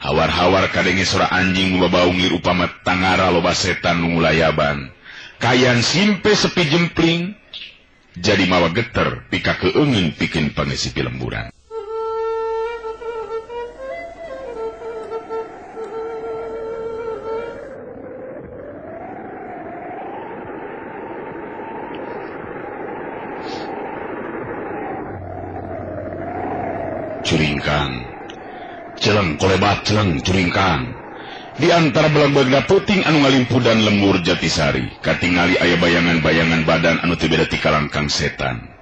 Hawar-hawar kadenge sora anjing nu babaung lir upama tangara loba setan nu ngulayaban. Kayan simpe sepi jempling jadi mawa geter pika keungeun pikeun pangesi pilemburan. Curingkang, celeng kolebat celeng curingkang. Di antara belag-belag peuting anu ngalimpudan lembur Jatisari, katingali aya bayangan-bayangan badan anu teu beda ti kalangkang setan.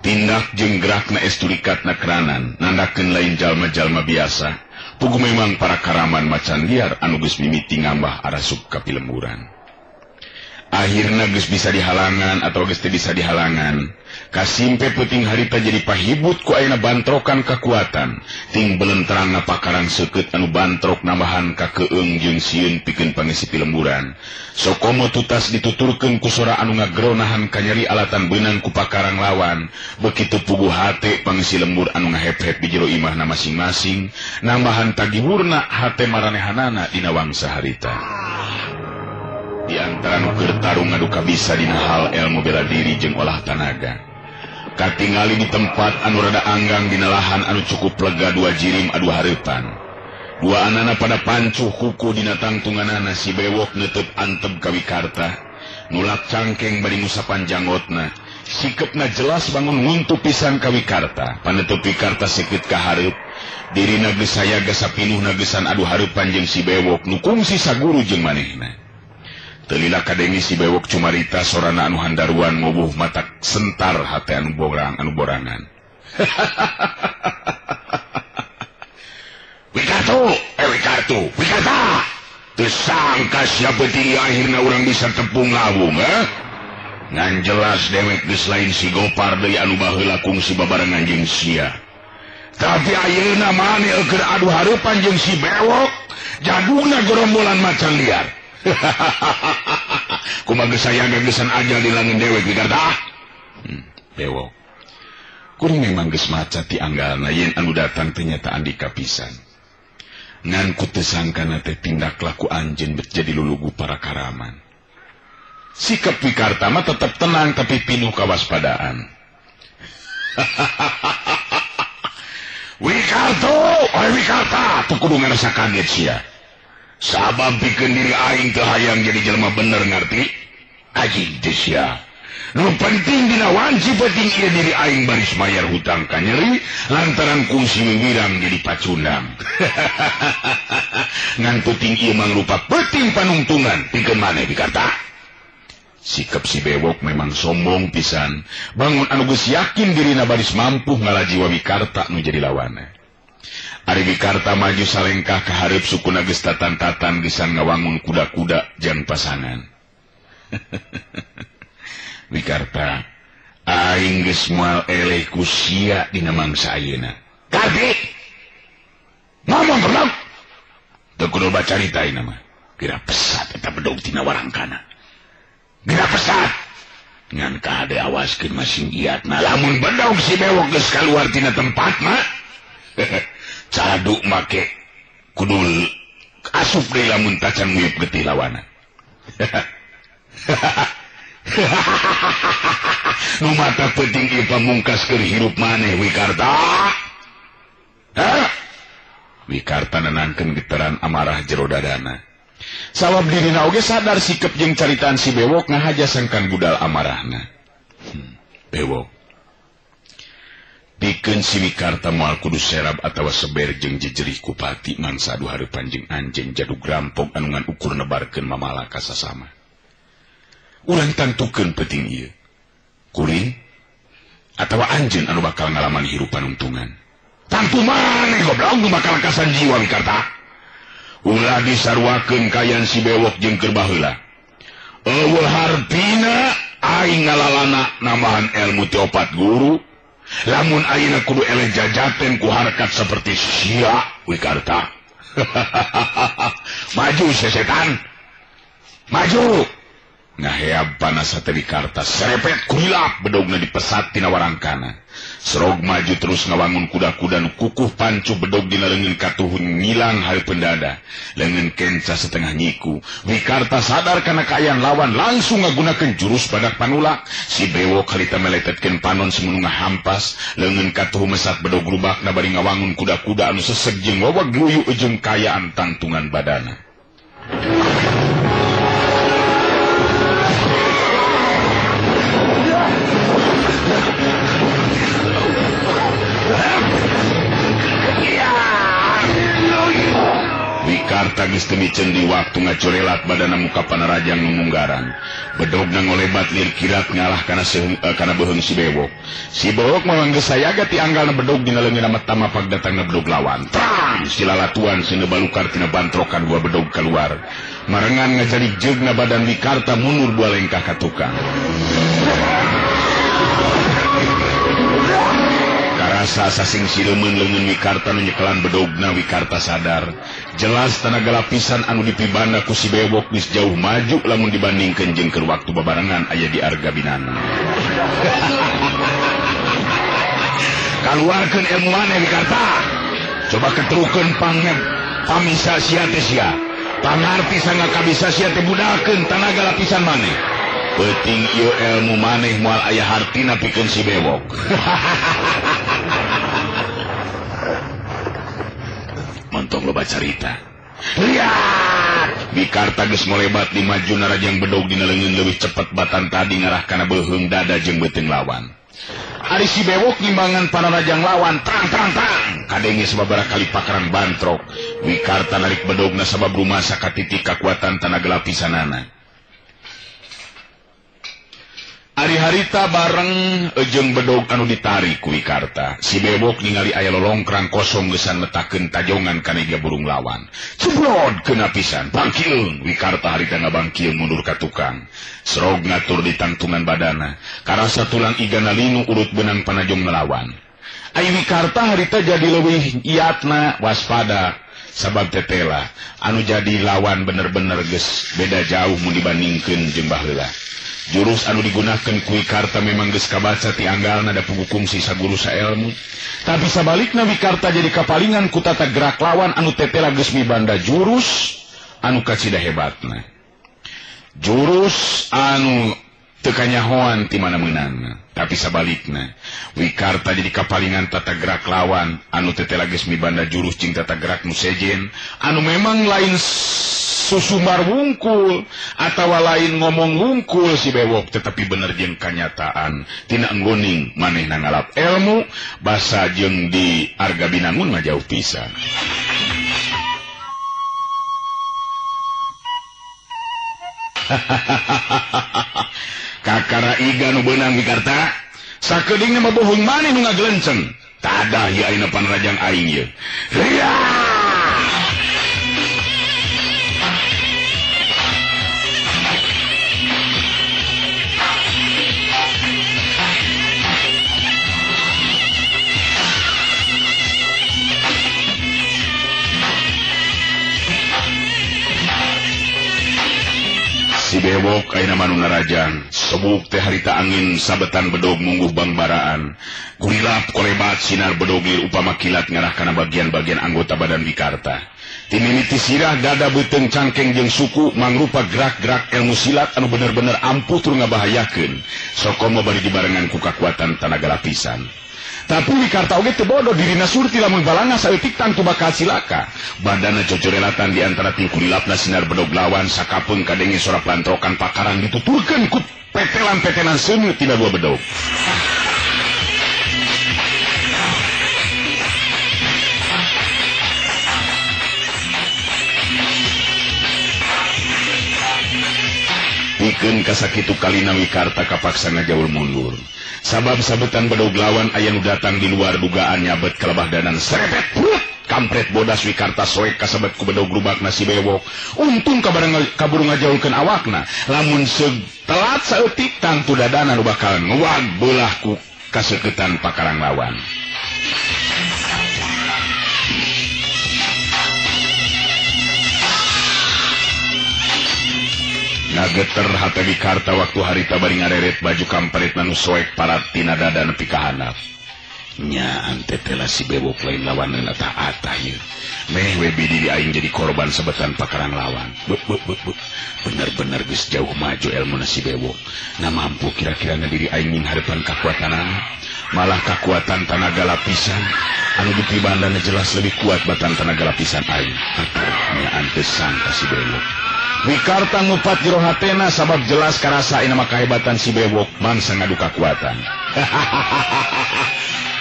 Tindak jeung gerakna esturikatna keranan, nandakeun lain jalma-jalma biasa. Pugu memang para karaman macan liar anu geus mimiti ngambah arasup ka pilemburan. Akhirna geus bisa dihalangan atau geus teu bisa dihalangan. Kasimpe peuting harita jadi pahibut ku ayeuna bantrokan kakuatan ting belentrang pakarang seukeut anu bantrok nambahan ka keung jeung sieun pikeun pangisi pilemburan. Sokomo tutas dituturkeun ku sora anu ngageronahan kanyeri alatan beunang ku pakarang lawan. Bekitu puguh hate pangisi lembur anu ngahep-hep di jero imahna masing-masing nambahan tagiwurna hate maranehanana dina wangsa harita. Di antara nu keur tarung adu kabisa dina hal ilmu bela diri jeung olah tanaga. Katingali di tempat anu rada anggang dina lahan anu cukup lega dua jirim adu hareupan. Dua anana pada pancuh kuku dina tangtunganana si Bewok neuteub anteb ka Wikarta. Nulak cangkeng bari ngusapan janggotna. Sikepna jelas bangun nguntu pisan ka Wikarta. Paneuteub Wikarta sikeut ka hareup. Dirina geus sayaga sapinuhna geusan adu hareupan jeung si Bewok nu kungsi saguru jeung manehna. Telila kadenge si bewok cumarita sorana anu handaruan ngobuh matak sentar hate anu borangan. Wikata. Teu sangka sia peuting akhirna urang bisa tepung ngabung, ngan jelas dewek geus lain si Gopar deui anu baheula kungsi babarengan jeung sia. Tapi ayeuna maneh keur adu hareupan jeung si bewok, jadungna gerombolan macan liar. Kumaha geus aya gagasan aja di langit dewek Wikarta. Bewok. Kuring memang geus maca ti anggalna yen anu datang ternyata andika pisan. Ngan ku teu sangkana teh tindak laku anjeun jadi lulugu para karaman. Sikap Wikarta mah tetep tenang tapi pinuh kawaspadaan. Wikarta, teu kudu ngarasa kaget sia. Sabab pikeun diri aing teu hayang jadi jelema bener ngarti? Aji teu sia. Nu penting dina wanci penting ieu diri aing baris mayar hutang ka nyeri lantaran kungsi miwirang jadi pacundang. Ngan penting ieu mangrupa penting panungtungan pikeun maneh Wikarta. Sikap si bewok memang sombong pisan. Bangun anu geus yakin dirina baris mampu ngalajiwa Wikarta nu jadi lawana. Ari Wikarta maju salengkah ka hareup sukuna geus tatan-tatan gesan ngawangun kuda-kuda jang pasangan. Wikarta, aing geus moal eleh ku sia dina mangsa ayeuna. Kardi! Ngomong goblok! Teu kudu bacarita ieu mah. Kira pesat eta bedog tina warangkana. Kira pesat! Ngan kade awaskeun masing iatna. Lamun bedog si bewok geus kaluar tina tempat mah. Cadu make kudul asup deui lamun tacan muyup getih lawana. Nu mata penting ieu pamungkas keur hirup maneh Wikarta. Wikarta nenangkeun getaran amarah jero dadana. Sabab dirina oge sadar sikap jeung caritaan si bewok ngahajasengkan budal amarahna. Bewok pikeun si Wikarta moal kudu serab atawa seber jeung jejerih ku pati mangsa adu hareupan jeung anjeun jadug rampok anu ngan ukur nebarkeun mamalaka sasama. Urang tantukeun penting ieu. Kuring atawa anjeun anu bakal ngalaman hirupan untungan. Tantu maneh goblok nu bakal kasan jiwa Wikarta. Ulah disarwakeun kayan si bewok jeung keur baheula. Eueuh hartina aing ngalalana namahan ilmu ti opat guru. Lamun ayeuna kudu eleh jajaten ku harkat seperti sia Wikarta. Maju sesetan. Maju. Ngaheab panas hate Wikarta serepet kulap bedogna dipesat tina warangkana. Serog maju terus ngawangun kuda-kuda nu kukuh pancu bedog dina leungeun katuhun ngilang hareupeun dada. Leungeun kenca setengah nyiku. Wikarta sadar kana kaayaan lawan langsung ngagunakeun jurus badak panulak. Si bewok harita meletetkeun panon semunu ngahampas. Leungeun katuh mesat bedog rubakna bari ngawangun kuda-kuda anu seseg jeung wawag luyu jeung kaayaan tangtungan badana. Wikarta geus teu micen di waktu ngacorelat badana muka panarajang nu munggaran. Bedogna ngolebat lir kirat ngalah kana beuheung si bewok. Si bewok memang geus sayaga ti anggalna bedog dina leungeun mata mapag datangna bedog lawan. Trang si lalatuan sina balukar tina bantrokan dua bedog keluar. Marengan ngajarig jeugna badan Wikarta mundur dua lengkah ka tukang. Karasa sasing sileumeun leungeun Wikarta nu nyekelan bedogna. Wikarta sadar jelas tenaga lapisan anu dipibanda ku si bewok geus jauh maju lamun dibandingkeun jeung keur waktu babarengan aya di Argabinana. Kaluarkeun ilmu maneh Wikarta. Coba keterukeun pamisa sia teh sia. Pangarti sanga kabisa sia teh budalkeun tenaga lapisan maneh. Penting ieu ilmu maneh moal aya hartina pikeun si bewok. Montong loba carita. Lihat! Wikarta geus ngolebat di maju narajang bedog dina leungeun leuwih cepet batan tadi ngarah kana beuheung dada jeung beuteung lawan. Ari si bewok ngimbangan panarajang lawan, tang. Kadenge sababaraha kali pakaran bantrok. Wikarta narik bedogna sabab rumasa katitik kakuatan tenaga lapisanana. Hari-harita bareng ejeng bedog anu ditarik ku Wikarta. Si Bewok ningali aya lolongkrang kosong gesan letakeun tajongan kana ieu burung lawan. Cebrod keuna pisan, bangkieun. Wikarta harita ngabangkieun mundur ka tukang. Serog ngatur di tangtungan badana. Karasa tulang igana linu urut benang panajong ngelawan. Ai Wikarta harita jadi leuwih iatna waspada. Sabab tetela anu jadi lawan bener-bener geus beda jauh mun dibandingkeun jeung baheula. Jurus anu digunakan ku Wikarta memang geus kabaca ti anggalna da punggung sisa guru saelmu. Tapi sabalikna Wikarta jadi kapalingan ku tata gerak lawan anu tetela geus mibanda jurus anu kacida hebatna. Jurus anu teu kanyahoan ti mana meunangna. Tapi sabalikna Wikarta jadi kapalingan tata gerak lawan anu tetela geus mibanda jurus jeung tata gerak nu sejen anu memang lain susumbar wungkul atawa lain ngomong wungkul si Bewok tetapi bener jeung kanyataan tina enggoning manehna ngalap ilmu basa jeung di arga binangun mah jauh pisan. Kakara iga nu beunang Wikarta sakeudingna mah bohong maneh nu ngagelenceng tadah ieu ayeuna panrajang aing ieu. Si Bewok ayeuna manu narajang sebuk teh harita angin sabetan bedog mungguh bangbaraan kurilap kolebat sinar bedog lir upama kilat ngarah kana bagian-bagian anggota badan Wikarta. Ti mimiti sirah dada beuteung cangkeng jeung suku mangrupa gerak-gerak ilmu silat anu bener-bener ampuh tur ngabahayakeun sokoma bari dibarengan ku kakuatan tanaga lapisan. Tapi Wikarta oge teu bodoh dirina surti lamun balanga saeutik tangtu bakal cilaka. Badana cocorelatan di antara tim kurilapna sinar bedog lawan sakapeung kadenge sora plantrokan pakaran dituturkeun ku petelan-petelan seuneu tina dua bedog. Pikeun kasakitu kalina Wikarta kapaksana jaul mundur. Sabab sabetan bedog lawan aya nu datang di luar dugaan nyabet kelebah danan serepet prut kampret bodas Wikarta soek kasabet ku bedog rubakna si Bewok. Untung kaburu ngajaulkeun awakna. Lamun telat saeutik tangtu dadana nu bakal nguwag beulah ku kaseuketan pakarang lawan. Nageter hata Wikarta waktu harita bari ngareret baju kampret nanu soek parat tina dada nepi ka handap. Nya antetela si Bewok lain lawaneuna taata ieu. Meh we bidi di aing jadi korban sabetan pakarang lawan. Bener-bener geus jauh maju elmuna si Bewok. Na mampu kira-kira diri aing ning harepan kakuatanana. Malah kakuatan tanaga lapisan anu dipibandana jelas lebih kuat batan tanaga lapisan aing. Nya antesan ka si Bewok. Wikarta ngupat jero hatena sabab jelas karasa ina mah kahebatan si Bewok mangsa ngadu kakuatan.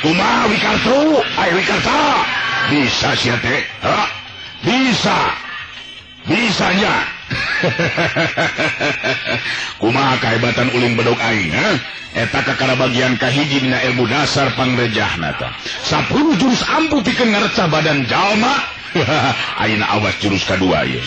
Kumaha Wikarta? Ai Wikarta. Bisa sia teh? Bisa. Bisanya. Kumaha kahebatan ulin bedog aing, eta kakara bagian kahiji dina ilmu dasar pangrejahna ta. 10 jurus ampuh pikeun ngarecah badan jalma. Ayeuna awas jurus kadua ieu.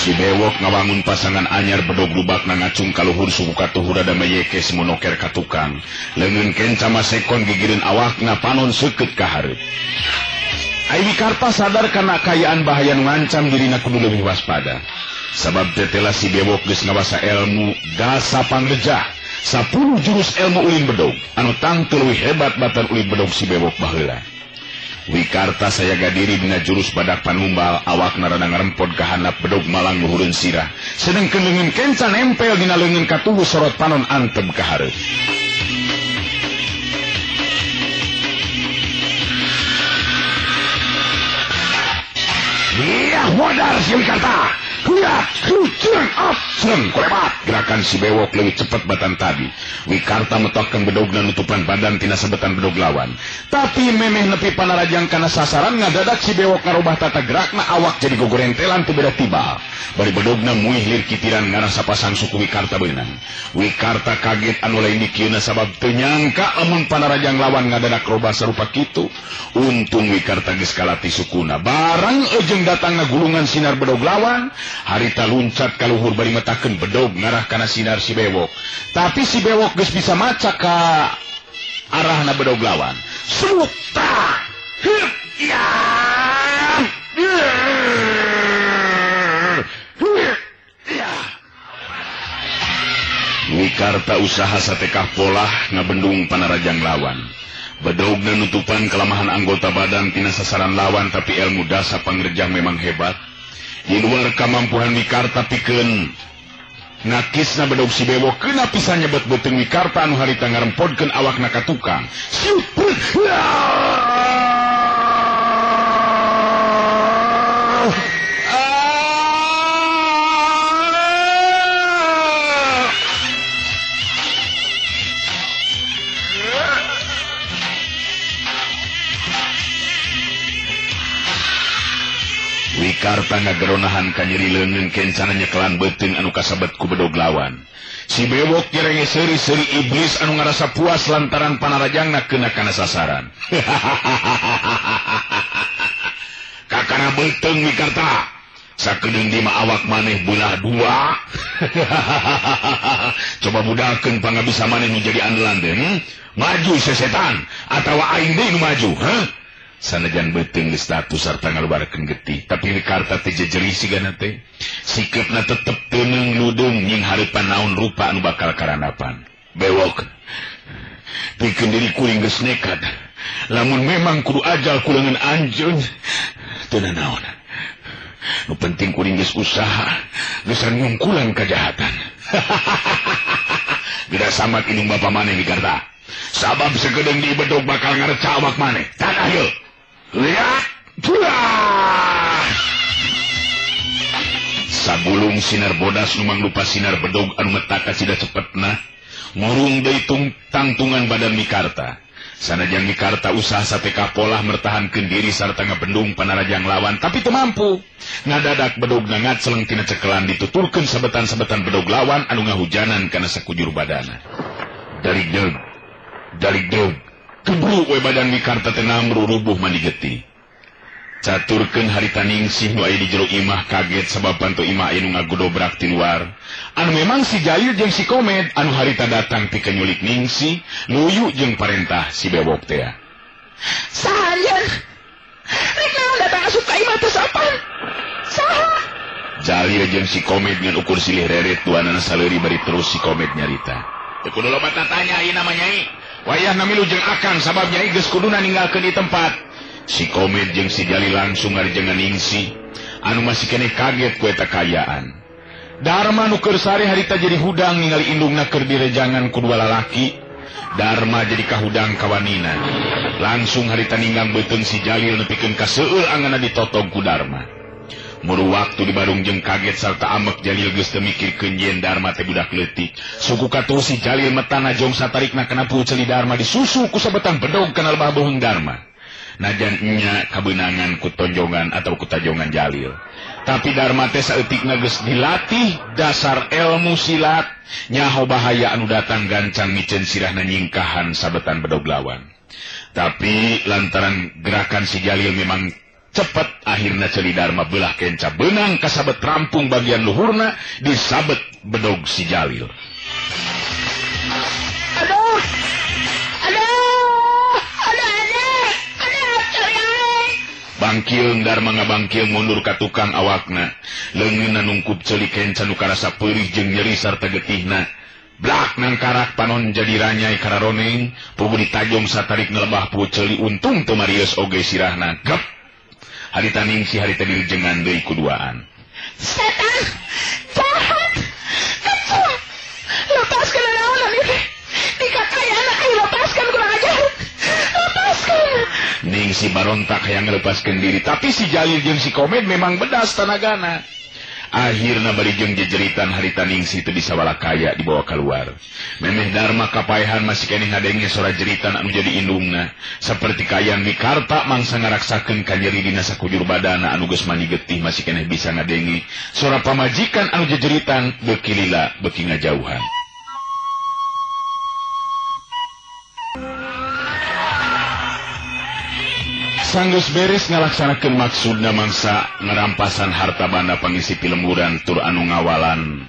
Si Bewok ngawangun pasangan anyar bedog rubakna ngacung kaluhur suku katuhur ada mayeke semonoker ka tukang. Leungeun kenca masekon gigireun awakna panon seukeut ka hareup. Ai Wikarta sadar kana kayaan bahaya nu ngancam dirina kudu leuwih waspada. Sabab tetela si Bewok geus ngawasa ilmu dasa pangrejah 10 jurus ilmu ulin bedog anu tangtu leuwih hebat batan ulin bedog si Bewok baheula. Wikarta sayaga diri dina jurus badak panumbal awakna rada ngarempod ka handap bedog malang luhureun sirah sedengkeun leungeun kenca nempel dina leungeun katuhu sorot panon anteb ka hareup. Iya modar si Wikarta. Kuat kucurang up Sreng, kolebat. Gerakan si bewok lebih cepat batan tadi. Wikarta metokkan bedogna nutupan badan tina sabetan bedog lawan. Tapi memeh nepi panarajang kana sasaran ngadadak si bewok ngarobah tata gerakna awak jadi gogorentelan teu beda tiba. Bari bedogna muih lir kitiran ngarah sapasang suku Wikarta beunang. Wikarta kaget anu lain dikieuna sabab teu nyangka lamun panarajang lawan ngadadak robah sarupa kitu. Untung Wikarta geus kalati sukuna. Barang ejeng datang ngagulungan sinar bedog lawan, harita luncat ka luhur bari metakeun bedog ngarah kana sinar si bewok. Tapi si bewok geus bisa maca ka arahna bedog lawan. Suta! Hup! Ya! Wikarta usaha satekah polah ngabendung panarajang lawan. Bedogna nutupan kelemahan anggota badan tina sasaran lawan, tapi ilmu dasar panggerjah memang hebat. Di luar kemampuan Wikarta pikeun nakisna bedog si bewok keuna pisan nyebet beuteung Wikarta anu harita ngarempodkeun awakna ka tukang. Wikarta ngageronahan ka nyeri leungeun kencana nyekelan beuteung anu kasabet ku bedog lawan. Si bewok nyerenge seuri-seuri iblis anu ngarasa puas lantaran panarajangna keuna kana sasaran. Kakana beuteung Wikarta. Sakedeung di mah awak maneh beulah dua. Coba budalkeun pangabisa maneh nu jadi andelan teh. Maju sesetan atawa aing deui nu maju, Sanajan beuteung geus status sarta ngalubarkeun getih, tapi Wikarta teh jejeri sigana teh. Sikepna tetep teuneng ludung nying hareupan naon rupa anu bakal karanapan. Bewok, pikeun diri kuring geus nekat. Lamun memang kudu ajal kuleungeun anjeun, teu nanaon. Nu penting kuring geus usaha, geus ngungkulan kajahatan. Geda samat indung bapa maneh Wikarta. Sabab sakedeung di bedog bakal ngareca awak maneh. Tanah yeuh. Lihat, sabulung sinar bodas nu mangrupa sinar bedog anu metak ka cida cepetna ngurung deui tangtungan badan Wikarta. Sanajan Wikarta usaha sateka polah mertahankeun diri sarta ngabendung panarajang lawan, tapi teu mampu. Ngadadak bedogna ngacleng tina cekelan dituturkeun sabetan-sabetan bedog lawan anu ngahujanan kana sakujur badana. Dalig deug. Keburu we badan Wikarta teh namru rubuh mandi getih. Caturkeun harita ningsih nu aya di jero imah kaget sabab panto imah aya nu ngagodobrak ti luar. Anu memang si Jalil jeung si Komed anu harita datang pikeun nyulik ningsih, luyu jeung parentah si bewok teh. Sahan, rek naon datang asup ka imah teh sapan? Saha? Jalil jeung si Komed ngan ukur silih reret duanana saleuri bari terus si Komed nyarita. Teu kudu loba tatanya ieu namanya Nyai. Wayah namilu jeung akang sabab Nyai geus kuduna ninggalkeun di tempat. Si Komed jeung si Jalil langsung ngarejengan ningsih anu masih kene kaget ku eta kayaan. Darma nu keur sare harita jadi hudang ningali indungna keur direjangan ku dua lalaki. Darma jadi kahudang kawanina. Langsung harita ninggang beuteung si Jalil nepikeun ka seueur anganna ditotog ku Darma. Muru waktu di Barung jeung kaget sarta amek Jalil geus teu mikirkeun yen Darma teh budak leutik. Suku katuh si Jalil metana jong satarikna kana puceuli Darma disusu ku sabetan bedog kana lebah beuheung Darma. Najan nya kabeunangan ku tonjongan atau ku tajongan Jalil. Tapi Darma teh saeutikna geus dilatih dasar ilmu silat, nyaho bahaya anu datang gancang micen sirahna nyingkahan sabetan bedog lawan. Tapi lantaran gerakan si Jalil memang cepat, akhirna ceuli Darma belah kenca beunang kasabet rampung bagian luhurna disabet bedog si Jalil. Aduh, Bangkil Darma ngabangkil mundur ka tukang awakna. Leungeunna nungkup ceuli kenca nu karasa peurih jeung nyeri sarta getihna. Blak nangkarak panon jadi ranyai kararoneng, pugu ditajong satarik nelebah puceuli untung teu marios oge sirahna. Gep. Harita ningsih harita direjengan deui kuduaan. Setan, jahat, kecut, lepaskan naon ieu. Dikakayana ai lepaskan kurang ajar. Lepaskan. Ningsih barontak hayang ngelepaskeun diri, tapi si Jalil jeung si Komed memang bedas tanagana. Akhirna bari jeung jejeritan harita ningsi teu disawalakaya dibawa keluar. Memeh Darma kapaehan masih keneh ngadenge sora jeritan anu jadi indungna, saperti kayang mikarta mangsa ngaraksakeun ka nyeri dina sakujur badana anu geus mani getih masih keneh bisa ngadenge sora pamajikan anu jejeritan beuki lila beuki ngajauhan. Sanggeus beres ngalaksanakeun maksudna mangsa ngerampasan harta banda pangisi pilemburan tur anu ngawalan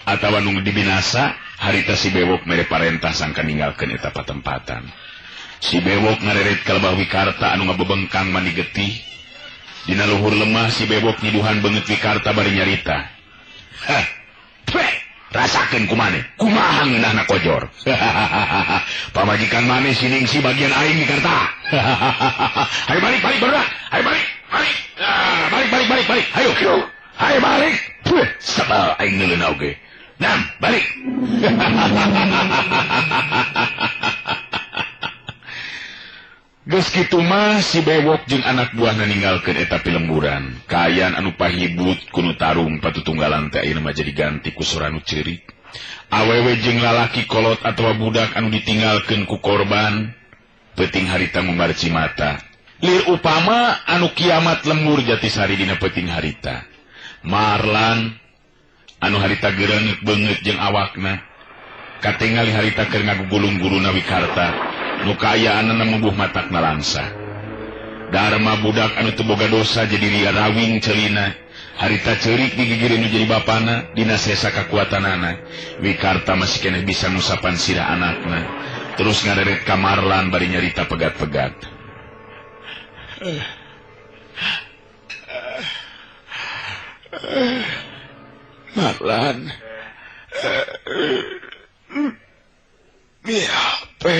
atawa nu dibinasa, harita si Bewok mere parentah sangka ninggalkeun eta patempatan. Si Bewok ngareret ka lebah Wikarta anu ngabebengkang mani getih. Dina luhur lemah si Bewok nyiduhan beungeut Wikarta bari nyarita. Hah, rasakeun kumane, kumaha ngeunahna kojor. Pamajikan maneh siningsi bagian aing Wikarta. Hayu balik barudak, hayu balik. Balik. Hayu. Hayu balik. Sabal aing neuleuna oge. Nam, balik. Geus kitu mah si Bewok jeung anak buahna ninggalkeun eta pilemburan. Kaayaan anu pahibut kunu tarung patutunggalan teh ayeuna mah jadi ganti ku sora nu ceurik. Awewe jeung lalaki kolot atawa budak anu ditinggalkeun ku korban peuting harita membarci mata. Lir upama anu kiamat lembur Jatisari dina peuting harita. Marlan anu harita geureuneuk beungeut jeung awakna katingali harita keur ngagugulung guruna Wikarta nu kaayaanna membuh matakna langsa. Darma budak anu teu boga dosa jadi ria rawing ceulina. Harita ceurik digigiri nu jadi bapana dina sesa kakuatanana. Wikarta masih keneh bisa ngusapan sirah anakna. Terus ngaderet ka Marlan bari nyarita pegat-pegat. Marlan, miape.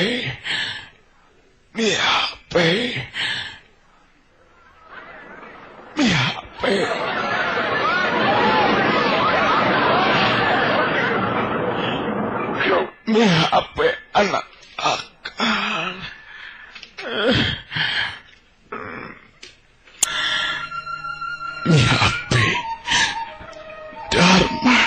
Miape anak akan. Miape Darma.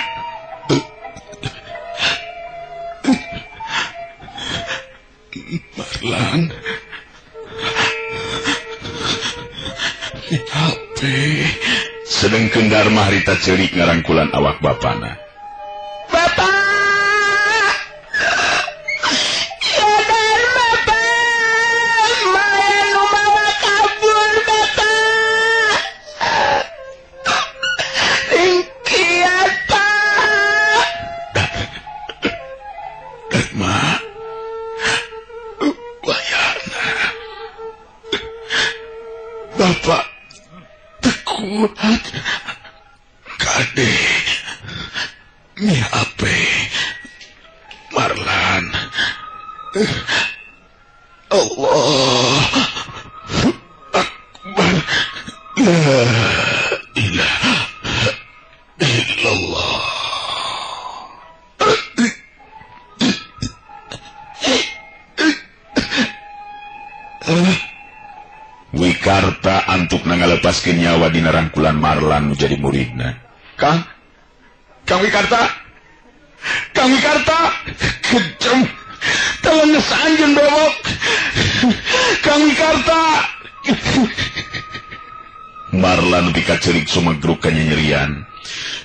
Marlan. Miape. Sedengkeun Darma harita ceurik ngarangkulan awak bapana. Bapak tekuat kade miape Marlan. Allah Akbar, la ilaha illallah. Wikarta antuk nangalepaskeun nyawa dina rangkulan Marlan nu jadi muridna. Kang Wikarta, kejam, tolong ngesanjeun Bewok, Kang Wikarta. Marlan pika ceurik sumegruk ka nyerian.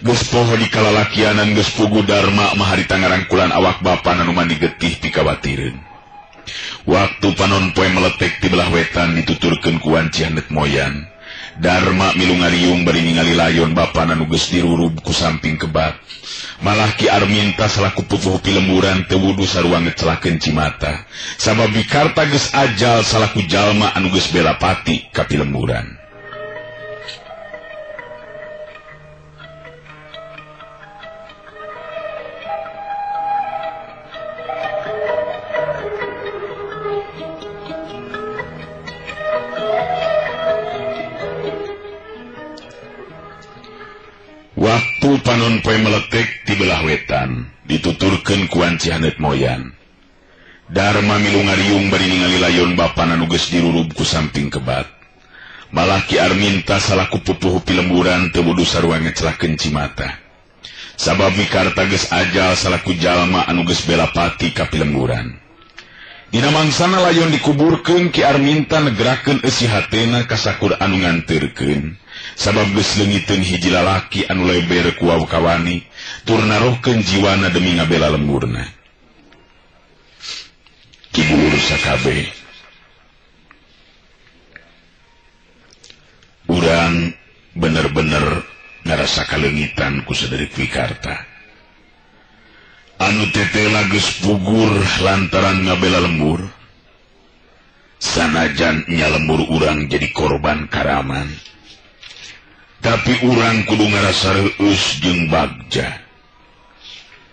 Geus poho di kalalakianan geus pugu Darma mah harita ngarangkulan awak bapana nu mandi getih pikawatireun. Waktu panon poe meletek di belah wetan dituturkeun ku wanci handet moyan. Darma milu ngariung bari ningali layon bapana nu geus dirurub ku samping kebak. Malah Ki Arminta salaku pupuh pilemburan teu wudu sarua ngecelakeun Cimata. Sabab Wikarta geus ajal salaku jalma anu geus bela pati ka pilemburan. Waktu panon poe meletek di belah wetan dituturkeun ku wanci handet moyan. Darma milu ngariung bari ningali layon bapana nu geus dirurub ku samping kebat. Malah Ki Arminta salaku pupuh pilemburan teu budu sarua ngecelakeun Cimata. Sabab mikarta geus ajal salaku jalma anu geus bela pati ka pilemburan. Dina mangsana layon dikuburkeun Ki Arminta negerakeun eusi hatena ka sakur anu nganteurkeun. Sabab geus leungiteun hiji lalaki anu leber ku kawani tur narohkeun jiwana demi ngabela lemburna. Kibur sakabeh. Urang bener-bener ngarasa kalengitan ku Sederik Wikarta. Anu tetela geus pugur lantaran ngabela lembur. Sanajan nya lembur urang jadi korban karaman. Tapi urang kudu ngarasa reueus jeung bagja.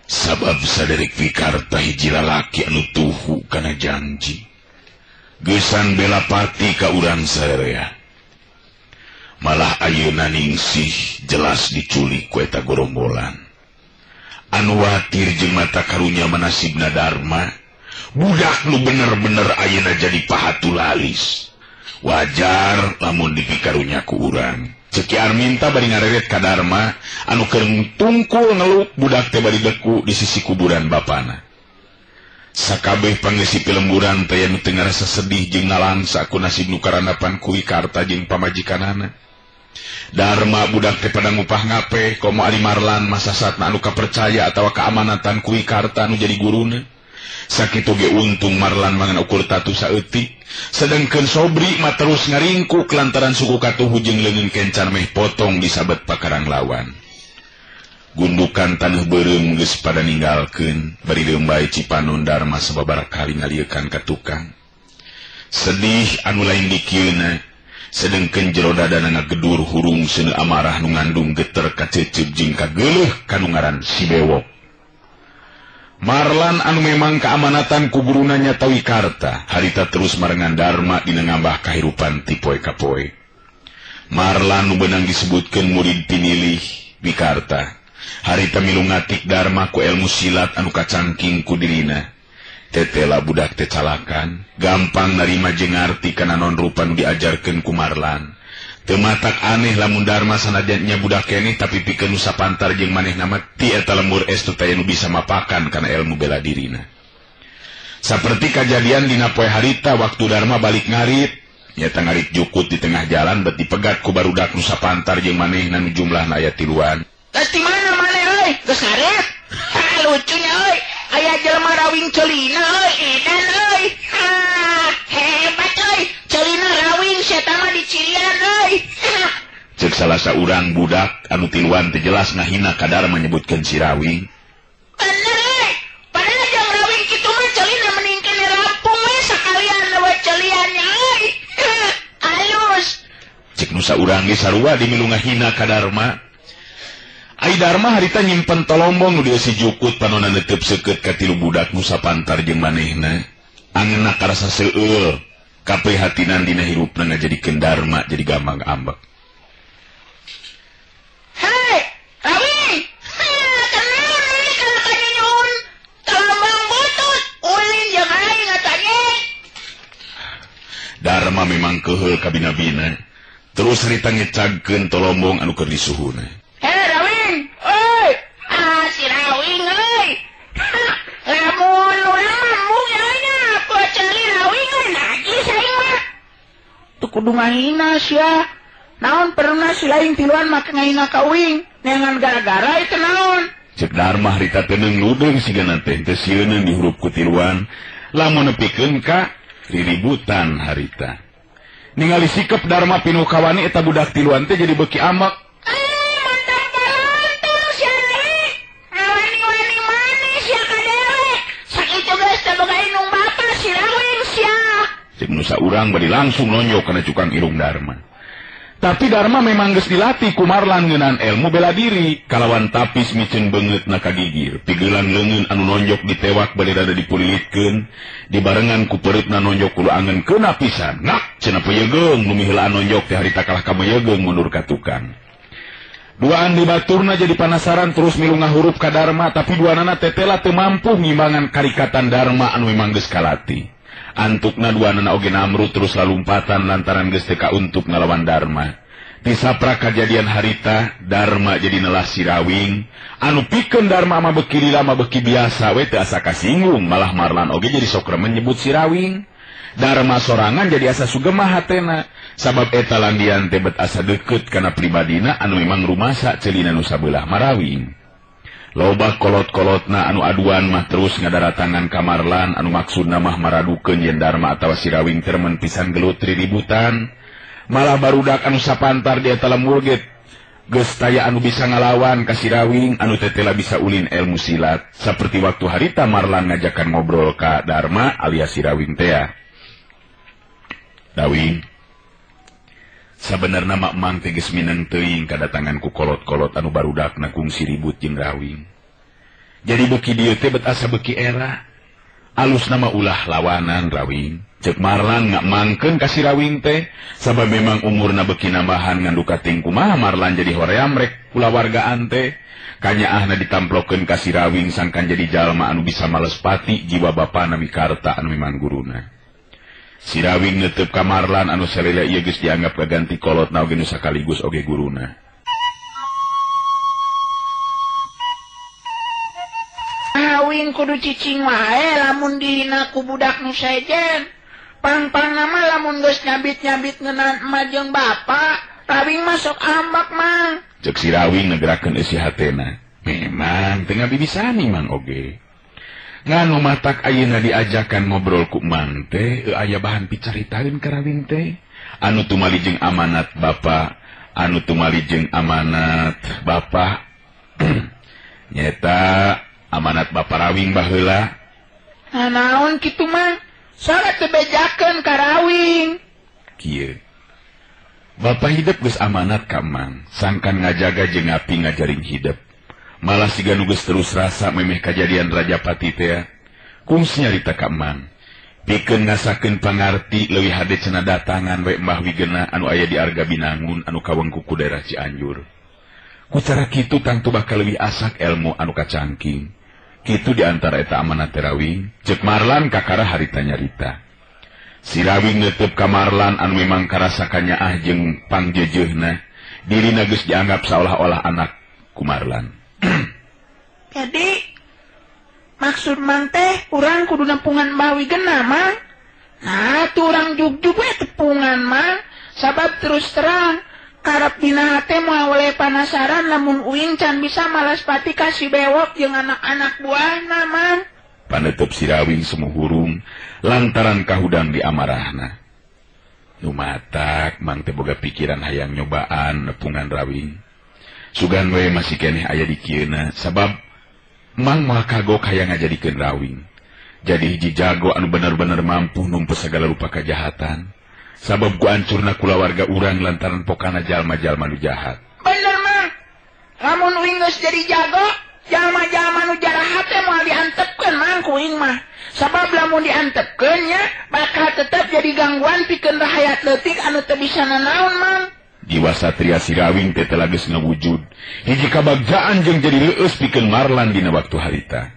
Sabab Sederik Wikarta hiji lalaki anu tuhu kana janji. Geusan bela pati ka urang sarerea. Malah ayeuna ningsih jelas diculik ku eta gorombolan. Anu watir jeung mata karunya manasibna Darma, budak nu bener-bener ayeuna jadi pahatulalis. Wajar lamun dipikarunya ku urang. Cek Ki Arminta bari ngareret ka Darma, anu keur tungkul ngelup budak teh bari beku di sisi kuburan bapana. Sakabeh pangeisi pilemburan teh anu teu ngarasa sedih jeung nalangsa ku nasib nu karandapan ku Wikarta jeung pamajikanana. Darma budak teh pada ngupah ngape komo ari Marlan masasatna anu kapercaya atawa keamanatan ku Wikarta anu jadi guruna. Sakitu ge untung Marlan mangan ukur tatu saeutik, sedengkeun Sobri mah terus ngaringkuk lantaran suku katuhu jeung leungeun kencan meh potong di sabet pakarang lawan. Gundukan taneuh beureum geus pada ninggalkeun, bari leumbay Cipanon Darma sababaraha kali ngaliekan ka tukang. Sedih anu lain dikieuna, sedengkeun jero dadana ngagedur hurung seuneu amarah nu ngandung geter ka ceuceub jeung ka geuleuh kanu ngaran si Bewok. Marlan anu memang keamanatan ku guruna nyata Wikarta, harita terus marengan Darma dina ngambah kahirupan ti poe ka poe. Marlan nu beunang disebutkeun murid pinilih Wikarta, harita milu ngatik Darma ku ilmu silat anu kacangking ku dirina. Tetela budak teh calakan, gampang narima jeung ngarti kana non rupa nu diajarkeun ku Marlan. Teu matak aneh lamun Darma sanajan nya budak keneh tapi pikeun nu sapantar jeung manehna mah ti eta lembur estu teh nu bisa mapakan kana ilmu bela dirina. Saperti kajadian dina poe harita waktu Darma balik ngarit, nyata ngarit jukut di tengah jalan bet dipegat ku barudak nu sapantar jeung manehna nu jumlahna aya 3. Geus di mana maneh euy? Geus ngarit? Ha lucunya euy. Aya jelema rawing celina euy, edan euy. Ha, hebat euy. Celina rawing seta mah dicirian euy. Cek salah saurang budak anu tiluan teh jelas ngahina ka Darma menyebutkeun si rawing. Bener euy. Padahal jeung rawing kitu mah celina mending kene rampung we sakalian we celiannya euy. Alus. Cek nu saurang ge sarua dimilu ngahina ka Darma. Ai Darma harita nyimpen tolombong nu dieusi jukut panonna neuteup seukeut ka 3 budak nu sapantar jeung manehna. Angeunna karasa seueul, kaprihatinan dina hirupna ngajadikeun Darma jadi gampang ambek. Hei, Rawing! Kenaon euy kana kanyunyun? Tolombong butut, ulin jeung aing ngatanya. Darma memang keheul ka bina-bina, terus harita ngecagkeun tolombong anu keur disuhuna. Si Rawing euy. Lamun urang mambung nya ku celi Rawing euy najis aing mah. Tu kudu ngahina sia. Naon pernah si lain tiluan make ngahina ka uing, neangan gara-gara itu naon? Cek Darma harita teu leudeng sigana teh teu sieun di huruf ku tiluan, lamun nepikeun ka riributan harita. Ningali sikep Darma pinuh kawani eta budak tiluan teh jadi beuki ambek. Cek nusa urang bari langsung nonjok kana cukang irung Darma. Tapi Darma memang geus dilatih ku Marlan ngeunaan ilmu bela diri, kalawan tapis micen beungeutna kagigir. Pigeulan leungeun anu nonjok ditewak bari rada dipulilitkeun, dibarengan ku peureutna nonjok kudu angeunkeun pisan. Nak, cenah peyegeung nu miheulaan nonjok teh harita kalah ka meyegeung mundur ka tukang. Duaan di baturna jadi penasaran terus milu ngahurup ka Darma, tapi duanana tetela teu mampu ngimbangan karikatan Darma anu memang geus kalatih. Antukna duanana oge Namrud terus lalumpatan lantaran geus teu untuk ngalawan Darma. Tisapra kajadian harita Darma jadi nelah Sirawing anu pikeun Darma mah beuki lila mah beuki biasa we teu asa kasinggung, malah Marlan oge jadi sok remen nyebut Sirawing. Darma sorangan jadi asa sugemah hatena sabab eta landian teh bet asa deukeut kana pribadina anu memang rumasa ceulina nu sabelah Marawing. Loba kolot-kolotna anu aduan mah terus ngadaratangan ka Marlan anu maksudna mah maradukeun yen Darma atawa Sirawing teh remen pisan gelut ributan. Malah barudak anu sapantar di eta lembur ge geus taya anu bisa ngalawan ka Sirawing anu teh tela bisa ulin ilmu silat. Saperti waktu harita Marlan ngajakan ngobrol ka Darma alias Sirawing teh. Dawing, sabenerna mak mang teh geus mineng teuing kadatangan ku kolot-kolot anu barudakna kungsi ribut jeung Rawing. Jadi beuki dieu teh bet asa beuki era. Alus nama ulah lawanan Rawing. Cek Marlan ngak mangkeun ka si Rawing teh sabab memang umurna beuki nambahan ngan duka ting kumaha Marlan jadi hoream rek kulawargaan teh. Kanyaahna ditamplokeun ka si Rawing sangkan jadi jalma anu bisa malespati jiwa bapana mikarta anu memang guruna. Si Rawing netep ka Marlan anu salila ieu geus dianggap kaganti kolotna oge nu sakaligus oge guruna. Rawing kudu cicing wae lamun dihina ku budak nu sejen. Pang-pang nama lamun geus nyabit-nyabit ngeunaan emak jeung bapa, Rawing masuk ambak mang. Cek si Rawing ngegerakeun isi hatena. Memang teu ngabibisani mang oge. Nganu matak ayeuna diajakan ngobrol ku mang teh aya bahan picaritaeun ka Rawing teh anu tumali jeung amanat bapa nyeta amanat bapa Rawing baheula. Nah naon kitu mang salat teu bejakeun ka Rawing kieu bapa hidup geus amanat ka mang sangkan ngajaga jeung ngapi ngajaring hidup. Malah siga nu geus terus rasa memeh kajadian Rajapati teh kungsi nyarita ka Mang pikeun ngasakeun pangarti leuwih hade cenah datangan we Mbah Wigena anu aya di Arga Binangun anu kawengku ku daerah Cianjur. Ku cara kitu tangtu bakal leuwih asak ilmu anu kacangking. Kitu di antara eta amanat Rawing ceuk Marlan kakara harita nyarita. Si Rawing netep ka Marlan anu memang karasa kanyaah jeung pangjejeuna dirina geus dianggap saolah-olah anak ku Marlan. Jadi maksud mang teh urang kudu nempungan Mbah Wigena mang. Nah tuh urang jugjug we tepungan mang sabab terus terang karep dina hate moal we panasaran lamun uing can bisa malespati ka si bewok jeung anak-anak buahna mang. Paneuteub si Rawing sumuhurung lantaran kahudang di amarahna. Nu matak mang teh boga pikiran hayang nyobaan nepungan Rawing. Sugan we masih keneh aya di kieuna sabab mang mah kagok hayang ngajadikeun Rawing. Jadi hiji jago anu bener-bener mampu numpes segala rupa kejahatan. Sabab ku ancurna kulawarga urang lantaran pokana jalma-jalma nu jahat. Bener mang. Lamun uing geus jadi jago, jalma-jalma nu jahat teh moal diantepkeun mang ku uing mah. Sabab lamun diantepkeun nya bakal tetep jadi gangguan pikeun rahayat leutik anu teu bisa nanaon mang. Jiwa satria si Rawing teh telah geus ngawujud. Hiji kabagjaan jeung jadi reueus pikeun Marlan dina waktu harita.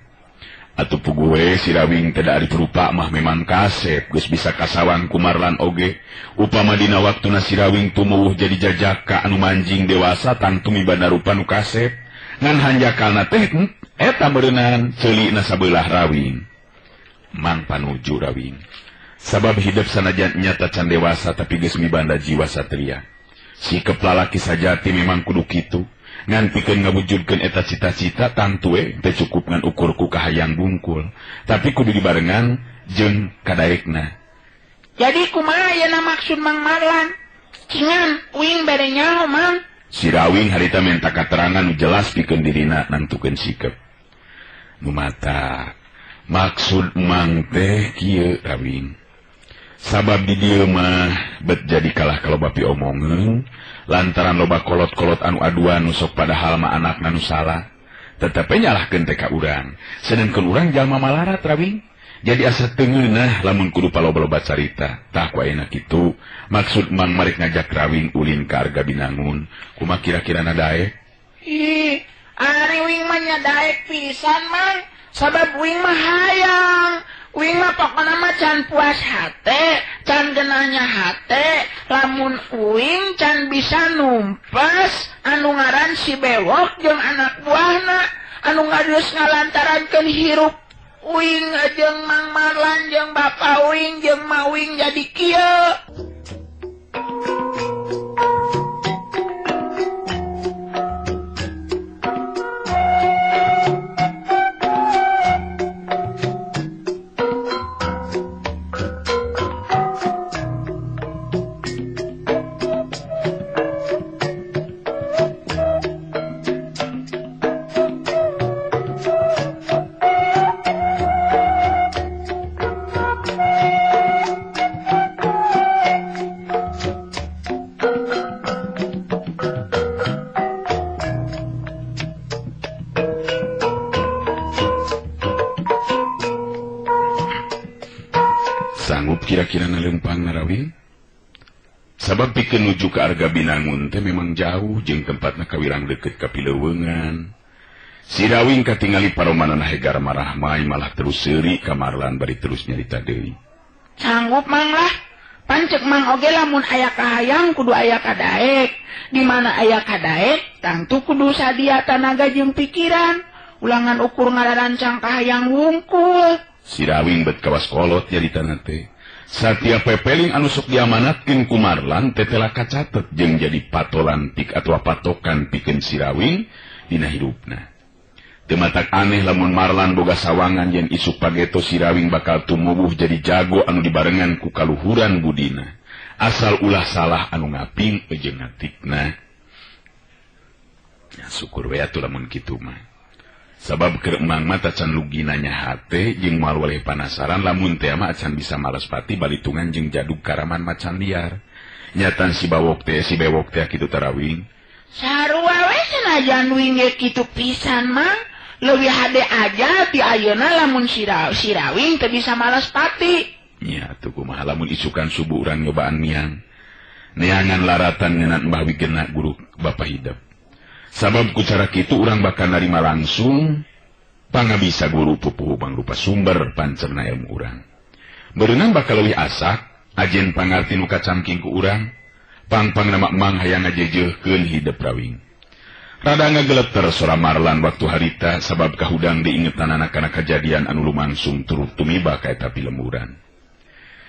Atuh puguh we si Rawing teh da ari perupa mah memang kasep geus bisa kasawang ku Marlan oge. Upama dina waktuna si Rawing tumuwuh jadi jajaka anu manjing dewasa tangtu mibanda rupa nu kasep. Ngan hanjakalna teh eta beureunan ceulina sabelah Rawing. Mang panuju Rawing. Sabab hidup sanajan nyata can dewasa tapi geus mibanda jiwa satria. Sikep lalaki sajati memang kudu kitu. Ngan pikeun ngawujudkeun eta cita-cita tangtu we teu cukup ngan ukur ku kahayang bungkul, tapi kudu dibarengan jeung kadaekna. Jadi kumaha yeuna maksud Mang Marlan? Cingan uing bade nyaho mang? Si Rawing harita minta katerangan nu jelas pikeun dirina nangtukeun sikep. Nu mata maksud mang teh kieu Rawing. Sabab di dieu mah bet jadi kalah kaloba pi omongeun lantaran loba kolot-kolot anu aduan nu sok padahal mah anakna nu salah tetep nyalahkeun teh ka urang sedengkeun urang jalma malarat Rawing jadi asa teu ngeunah lamun kudu paloba-loba carita tah ku ayeuna kitu maksud Mang marek ngajak Rawing ulin ka Arga Binangun kumaha kira-kirana daek. Ari uing mah nya daek pisan mang sabab uing mah hayang Uing mah pokona mah can puas hate, can genahnya hate, lamun uing can bisa numpes anu ngaran si bewok jeung anak buahna anu ngadeus ngalantarankeun hirup uing jeung Mang Marlan jeung bapa uing jeung ma uing jadi kieu. Sanggup kira-kira nalempang narawin? Sabab pikeun nuju ka Arga Binangun teh memang jauh jeung tempatna kawirang deukeut ka Pileuweungan. Si Rawing katingali paromanana Hegar Marahmai malah terus seuri ka Marlan bari terus nyarita deui. Sanggup Mang lah. Pancek Mang oge lamun aya kahayang kudu aya kadaek. Di mana aya kadaek, tangtu kudu sadia tanaga jeung pikiran. Ulangan ukur ngararancang kahayang wungkul. Si Rawing bet kawas kolot nyarita teh. Satia pepeling anu sok diamanatkeun ku Marlan teh telah kacatet jeung jadi patolan pik atau patokan pikeun si Rawing dina hidupna. Teu matak aneh lamun Marlan boga sawangan yen isuk pageto si Rawing bakal tumubuh jadi jago anu dibarengan ku kaluhuran budina. Asal ulah salah anu ngaping jeung ngatikna. Ya syukur we atuh lamun kitu mah. Sabab keur emang mata can luginanya hate jeung moal waleh panasaran lamun teh mah can bisa males pati balitungan jeung jaduk karaman macan liar. Nyatan si bewok teh kitu tarawing. Sarua we sanajan wing ge kitu pisan Mang, leuwih hade aja ti ayeuna lamun si Rawing teh bisa males pati. Nya atuh kumaha lamun isukan subuh urang nyobaan miang. Neangan laratan ngeunaan Mbah Wigena guru Bapa Hidep. Sabab ku cara kitu urang bakal narima langsung pangabisa guru pupuh mangrupa sumber pancerna ilmu urang. Berenang bakal leuwih asak ajen pangarti nu kacamking ku urang pang-pang nama Mang hayang ngajejeuhkeun hidep Rawing. Rada ngageleter sora Marlan waktu harita sabab kahudang diingetan anak-anak kejadian anu lumangsung turut tumiba ka eta pilemuran.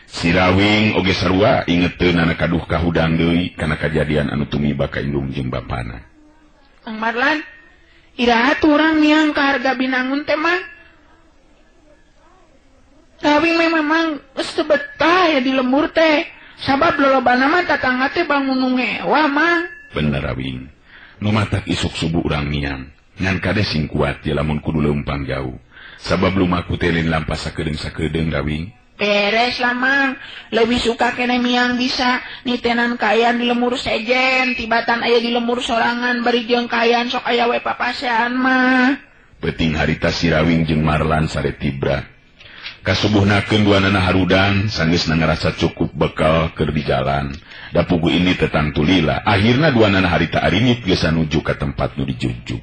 Si Rawing oge sarua ingeteun anak kaduh kahudang deui kana kejadian anu tumiba ka indung jeung bapana. Mang Marlan, iraha urang miang ka Arga Binangun teh mah. Rawing memang geus teu betah ya di lembur teh. Sabab lolobana mah tatangga teh bangun nu ngewa Mang. Bener Rawing. Nu matak isuk subuh urang miang. Ngan kade sing kuat ya lamun kudu leumpang jauh. Sabab lumaku teh lain lampas sakedeung Rawing. Beres lah Mang, lebih suka kene miang bisa nitenan kayan di lemur sejen, tibatan aya di lemur sorangan bari jeung kayan sok aya we papasean mah. Penting harita si Rawing jeung Marlan sare tibra. Kasubuhnakeun duanana harudan sanggeusna ngarasa cukup bekal keur di jalan. Da pugu ini tetangtu lila. Akhirna duanana harita arinit geus nuju ka tempat nu dijujug.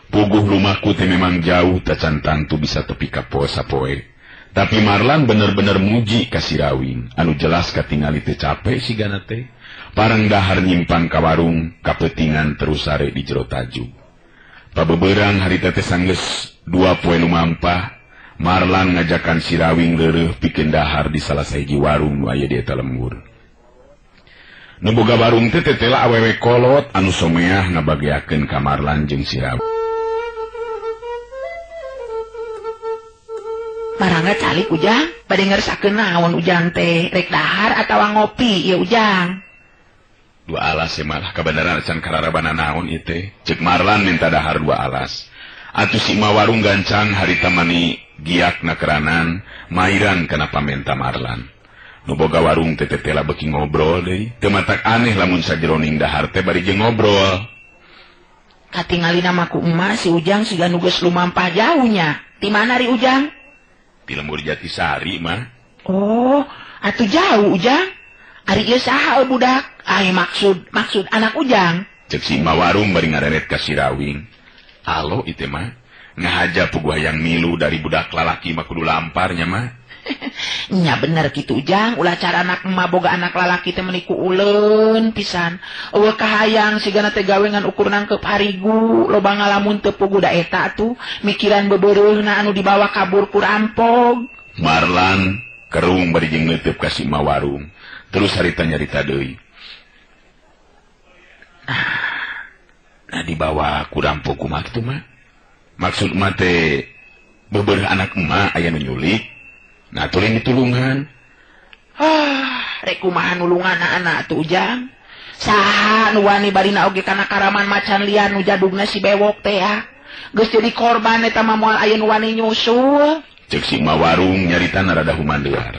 Puguh rumahku teh memang jauh tacan tangtu bisa tepi ka poe-sapoe. Tapi Marlan bener-bener muji ka si Rawing, anu jelas katingali teu capek sigana teh. Parang dahar nyimpang ka warung, kapetingan terus sare di jero tajug. Pabeberang harita teh sanggeus 2 poe nu mampah, Marlan ngajakan si Rawing leureuh pikeun dahar di salah sahiji warung nu aya di eta lembur. Nu boga warung teh tetela awewe kolot anu someah ngabageakeun ka Marlan jeung si Rawing. Marangga calik Ujang, bade ngeresakeun naon Ujang teh, rek dahar atawa ngopi ieu Ujang. 2 alas malah kabeneran can kararabana naon ieu teh. Ceuk Marlan minta dahar 2 alas. Atuh si ma warung gancang harita mani giakna keranan, mairan kana pamenta Marlan. Nu boga warung teh tetela beuki ngobrol deui. Teu matak aneh lamun sajeroning dahar teh bari jeung ngobrol. Katingalina mah ku emak si Ujang siga nu geus lumampah jauhnya. Di mana ri Ujang? Di lembur Jatisari mah. Oh, atuh jauh Ujang. Ari ieu saha budak? Ai maksud anak Ujang. Cek si ma warung bari ngareret ka si Rawing. Alo ieu mah. ngahaja puguh hayang milu dari budak lalaki mah kudu lamparnya mah. Nya bener gitu Ujang, ulah cara anak emak boga anak lalaki teh meniku uleun pisan. Eueuh kahayang sigana teh gawe ngan ukur nangkep harigu, loba ngalamun teu puguh da eta tuh, mikiran bebeureuhna anu dibawa kabur ku rampog. Marlan kerung bari jeung neuteup ka si emak warung. Terus harita nyarita deui. Nah dibawa ku rampog kumaha kitu mah? Maksud emak teh bebeureuh anak emak aya nu nyulik. Nah, tuling ditulungan. Rek kumaha nulungan anak tuh Ujang. Saha nu wani barina oge kana karaman macan liar nu jadugna si bewok teh ya. Geus jadi korban eta mah moal aya nu wani nyusul. Cek si emak warung nyaritana rada humandeuar.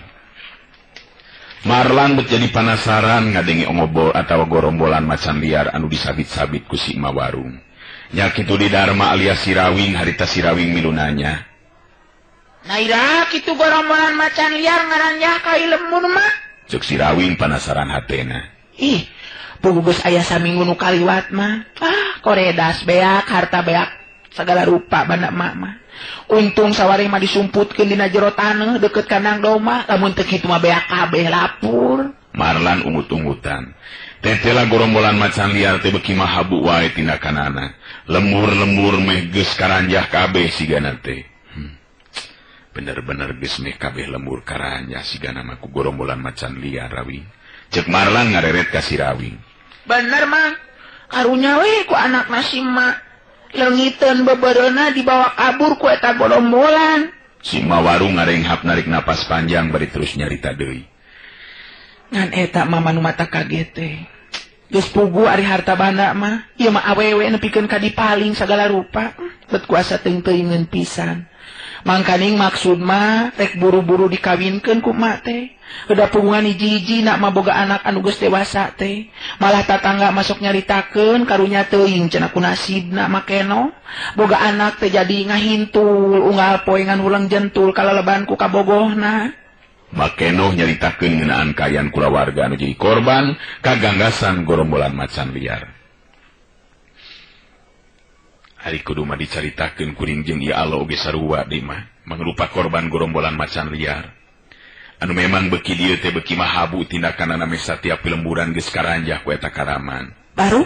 Marlan bet jadi penasaran ngadengi omobol atawa gorombolan macan liar anu disabit-sabit ku si emak warung. Nya kitu di Dharma alias Sirawing harita Sirawing milunanya. Naira kitu gorombolan macan liar ngaranjah ka ilmun mah. Cek Sirawing penasaran hatena. Ih, pugugus aya saminggu nu kaliwat mah. Koredas beak, harta beak, segala rupa banda emak mah. Untung sawari mah disumputkeun dina jero taneuh deukeut kandang domba, lamun teu kitu mah beak kabeh lapur. Marlan ungut-ungutan. Tetela gorombolan macan liar teh beuki mah habu wae tindakanana. Lembur-lembur meh geus karanjah kabeh sigana teh. Bener-bener geus meh kabeh lembur karanjah sigana mah ku gorombolan macan liar Rawing. Cek Marlan ngareret ka si Rawing. Bener mah, karunya we ku anak nasi mak. Leungiteun bebeureuhna dibawa kabur ku eta gorombolan. Si emak warung ngarenghap narik napas panjang bari terus nyarita deui. Ngan eta mah manu mata kaget teh. Geus pugu ari harta banda mah, ieu mah awewe nepikeun ka dipaling sagala rupa. Bet kuasa teung-teungeun pisan. Mangkaning maksud mah rek buru-buru dikawinkeun ku emak teh. Heuda punguan hiji-hiji nak mah boga anak anu geus dewasa teh. Malah tatangga masuk nyaritakeun karunya teuing cenah ku nasibna makeno. Boga anak teh jadi ngahintul unggal poe ngan ulang jentul kalaleban ku kabogohna. Makeno nyaritakeun ngeunaan kayan kulawarga anu jadi korban kaganggasan gorombolan macan liar. Hari kudu mah dicaritakeun kuring jeung ieu alo oge sarua deui mah mangrupa korban gorombolan macan liar. Anu memang beuki dieu teh beuki mah habu tindakanana meh satiap lemburan geus karanjah ku eta karaman. Baru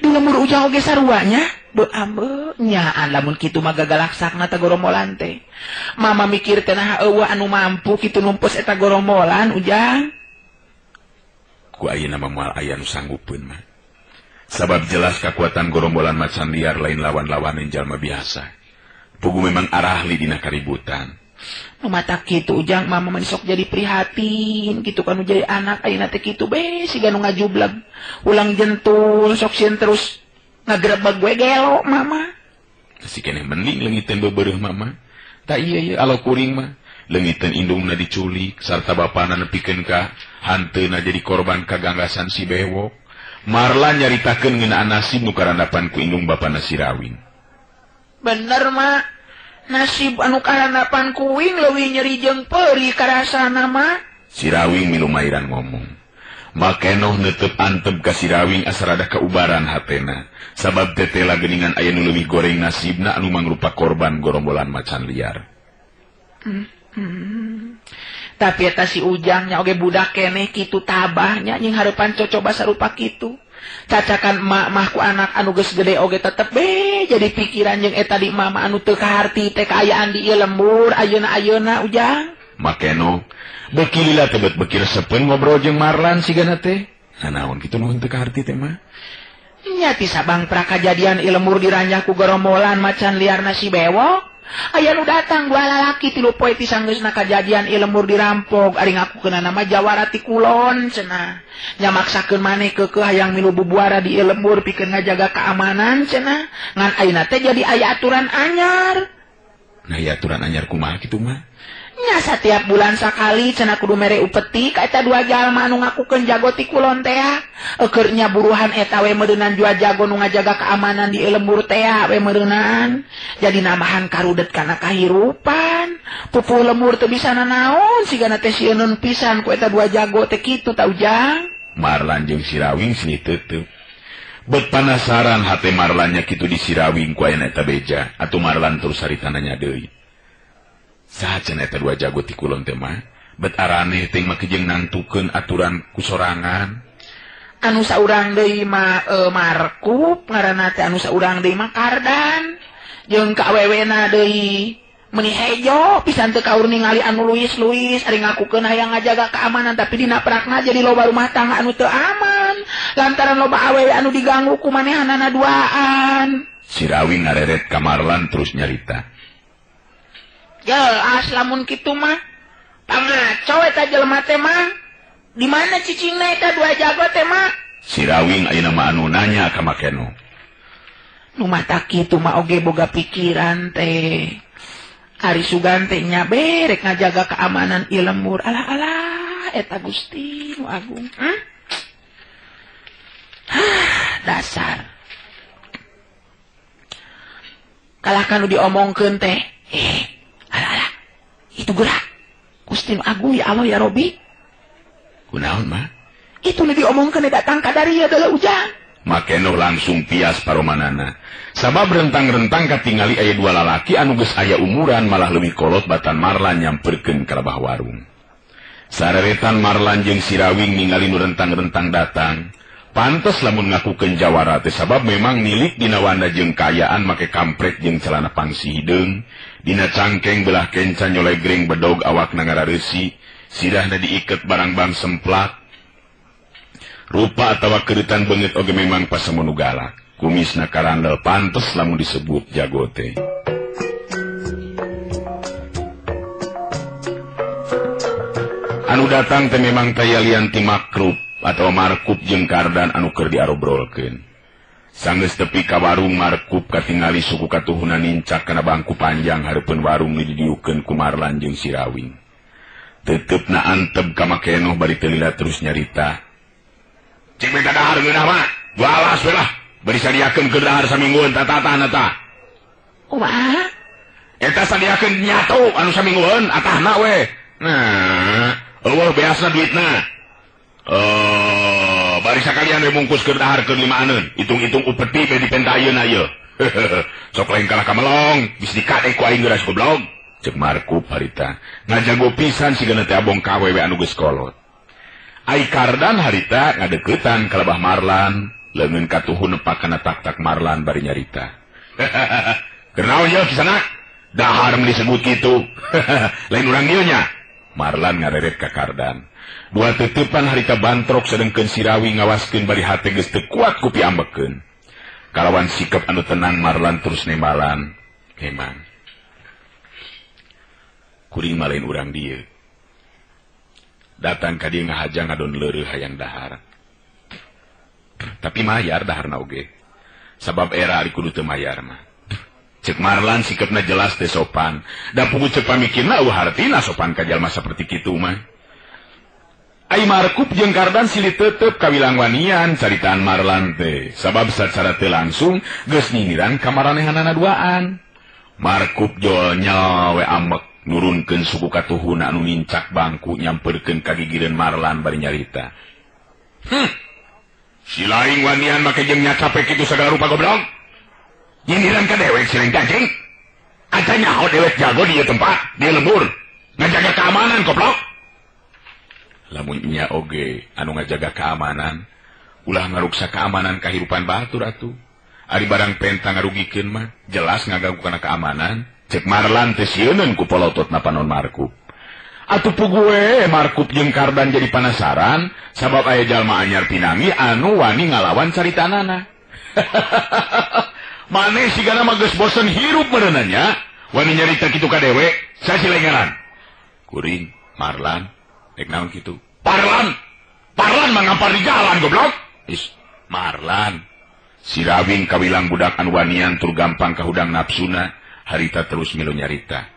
di lembur Ujang oge saruanya beu ambe nyaan lamun kitu mah gagalaksakna ta gorombolan teh. Mama mikir teh nah eueuh anu mampu kitu numpes eta gorombolan Ujang. Ku ayeuna mah moal aya nu sanggupkeun mah. Sabab jelas kekuatan gorombolan macan liar lain lawan-lawanan jalma biasa. Pugu memang arahli dina kaributan. Mata kitu Ujang mama mah sok jadi prihatin kitu kan jadi anak ayeuna teh kitu be siga nu ngajubleg. Ulang jentul sok sieun terus ngagrebeg we gelo mama. Si keneh mending leungiteun bebeureuh mama. Ta ieu alo kuring mah leungiteun indungna diculik sarta bapana nepikeun ka hanteuna jadi korban kaganggasan si bewok. Marlan nyaritakeun ngeunaan nasib nu karandapan ku indung bapana si Rawing. Bener mak, nasib anu karandapan kuing leuwih nyeri jeung peuri karasana mah. Si Rawing milu mairan ngomong. Makenoh neuteup antep ka si Rawing asa rada kaubaran hatena. Sabab tetela geuningan aya nu leuwih goreng nasibna anu mangrupa korban gorombolan macan liar. Tapi eta si Ujangnya oge budak keneh kitu tabahnya nying hareupan cocoba sarupa kitu. Cacakan emak mah ku anak anu geus gede oge tetep be jadi pikiran jeung eta di mama anu teu kaharti teh kaayaan di ieu lembur ayeuna Ujang. Makeno beuki lila teh beuki resepeun ngobrol jeung Marlan sigana teh. Nanaon kitu nu teu kaharti teh mah? Nya ti sabang prakajadian ieu lembur diranjah ku gorombolan macan liarna si bewok. Aya nu datang dua lalaki 3 poe pisan geusna kajadian ieu lembur dirampok ari ngakukeunna nama Jawara ti Kulon cenah. Nya maksakeun maneh keukeuh hayang milu bubuara di ieu lembur pikeun ngajaga keamanan cenah. Ngan ayeuna teh jadi aya aturan anyar. Nah, ieu aturan anyar kumaha kitu mah? Nya setiap bulan sakali cenah kudu mere upeti ka eta 2 jalma anu ngakukeun jago ti Kulon teh. Keur nya buruhan eta we meureunan jua jago nu ngajaga keamanan di ieu lembur teh we meureunan. Jadi namahan karudet kana kahirupan. Pupuh lembur teu bisa nanaon sigana teh sieun pisan ku eta 2 jago teh kitu ta Ujang. Marlan jeung si Rawing silih teuteup. Bet panasaran hate Marlannya kitu di Sirawing ku aya eta beja, atuh Marlan terus harita nanya deui. Saha cenah eta dua jago ti kulon teh mah? Bet arane teh mah kejeng nantukeun aturan ku sorangan. Anu saurang deui mah Markup, ngaranna teh anu saurang deui mah Kardan. Jeung ka awewena deui meni hejo pisan teu kaur ningali anu luis-luis ari ngakukeun hayang ngajaga keamanan tapi dina prakna jadi loba rumah tangga anu teu aman. Lantaran loba awewe anu diganggu ku manehanana duaan. Sirawing ngareret ka Marlan terus nyarita. Jelas lamun kitu mah pangaco eta jelema teh mah. Di mana cicingna eta dua jago teh mah? Sirawing ayeuna mah anu nanya ka Makeno. Nu mata kitu mah oge boga pikiran teh. Ari sugan teh nya berek ngajaga keamanan ieu lembur. Alah eta Gusti nu agung. Dasar. Kalah kanu diomongkeun teh. Alah. Itu gerak. Gusti nu agung ya Allah ya Robi. Kunaon mah? Itu nu diomongkeun datang ka dari ya adalah ujang. Makeno langsung pias paromanana. Sabab rentang-rentang katingali aya dua lalaki anu geus aya umuran malah leuwih kolot batan Marlan nyamperkeun ka rabah warung. Sareretan Marlan jeung Sirawing ningali nu rentang-rentang datang. Pantes lamun ngakukeun jawara teh sabab memang nilik dina wanda jeung kayaan make kampret jeung celana pangsi hideung, dina cangkeng belah kenca nyoleh greng bedog awakna ngarareusi, sirahna diiket barang bang semplak. Rupa atawa keritan beungeut oge memang pasemonu galak. Kumisna karandel pantes lamun disebut jago teh. Anu datang teh memang tayalian ti Makrup atau Markup jeung Kardan anu keur diarobrolkeun. Sanggeus tepi ka warung Markup katingali suku katuhuna nincak kana bangku panjang hareupeun warung nu didiukeun ku Marlan jeung Sirawing. Teteupna anteb ka Makeno bari teu lila terus nyarita. Cik beta dahar geunah mah, balas we lah, bari sadiakeun keur dahar saminggueun tatatan eta. Kumaha? Eta sadiakeun nyato anu saminggueun atahna we. Nah, eueuh beasna duitna. Bari sakalian we bungkus keur dahar keur 5 hitung-hitung upeti be dipentayeun ayeuna. Sok lain kalah ka melong, bis dikade ku aing geuras goblok. Cek Markup harita, ngajago pisan sigana teh abong ka awewe anu geus kolot. Ai Kardan harita ngadeuketan ka lebah Marlan, leungeun katuhu nepak kana tak-tak Marlan bari nyarita. Keur naon ye kisana? Dahar meni disebut kitu. Lain urang ieu nya. Marlan ngareret ka Kardan. Dua teutepan harita bantrok sedengkeun Sirawing ngawaskeun bari hate geus teu kuat ku piambekeun. Kalawan sikap anu tenang Marlan terus nembalan, "Kemang. Kuring mah lain urang dieu. Datang ka dieu ngahajang ngadon leureuh hayang dahar. Tapi mayar daharna oge. Sabab era ari kudu teu mayar mah." Cek Marlan sikapna jelas teh sopan. Da puguh cek pamikirna eueuh hartina sopan ka jalma saperti kitu mah. Ai Markup jeung Kardan silih teuteup kawilang wanian caritaan Marlan teh. Sabab sacara teu langsung geus nyindiran ka maranehanana duaan. Markup jolnya we ambek nurunkeun suku katuhuna anu nincak bangku nyamperkeun ka gigireun Marlan bari nyarita. Si laing wanian make jeung nya capek kitu sagala rupa goblok. Nyindiran ka dewek si laing cacing. Aca nyaho dewek jago di ieu tempat, di lembur. Ngajaga keamanan goblok. Lamun nya oge anu ngajaga keamanan, ulah ngaruksa keamanan kahirupan batur atuh. Ari barang penta ngarugikeun mah jelas ngaganggu kana keamanan. Cek Marlan teh sieun ku polototna panon Markup. Atuh puguh Markup jeung Kardan jadi penasaran sabab aya jalma anyar pinangi anu wani ngalawan caritanana. Maneh sigana mah geus bosen hirup meureunanya, wani nyarita kitu ka dewe, sasilengaran. Kuring Marlan, dek naon kitu? Parlan mah ngampar di jalan goblok. Marlan. Sirawing kawilang budak anu wanian tur gampang ka hudang nafsuna. Harita terus milu nyarita.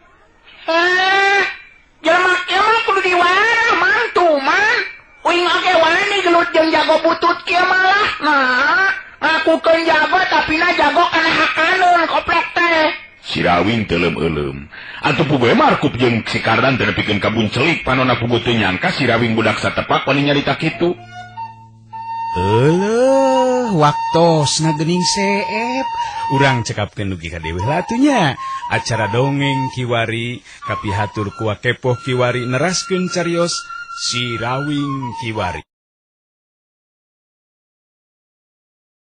Jelema emang kudu diwara mantu man. Uing oge wani gelut jeung jago butut kieu malah. Nah, ngakukeun jago tapi na jago kana hakaneun koplok teh. Sirawing teu leum-euleum. Atuh puguh Markup jeung si Kardan teu nepikeun kabuncelik panonna puguh teu nyangka Sirawing budak satepak wani nyarita kitu. Heueuh waktosna geuning seep. Urang cekapkeun dugi ka Dewi latunya. Acara dongeng Kiwari kapihatur ku Kepoh Kiwari neraskeun carios Si Rawing Kiwari.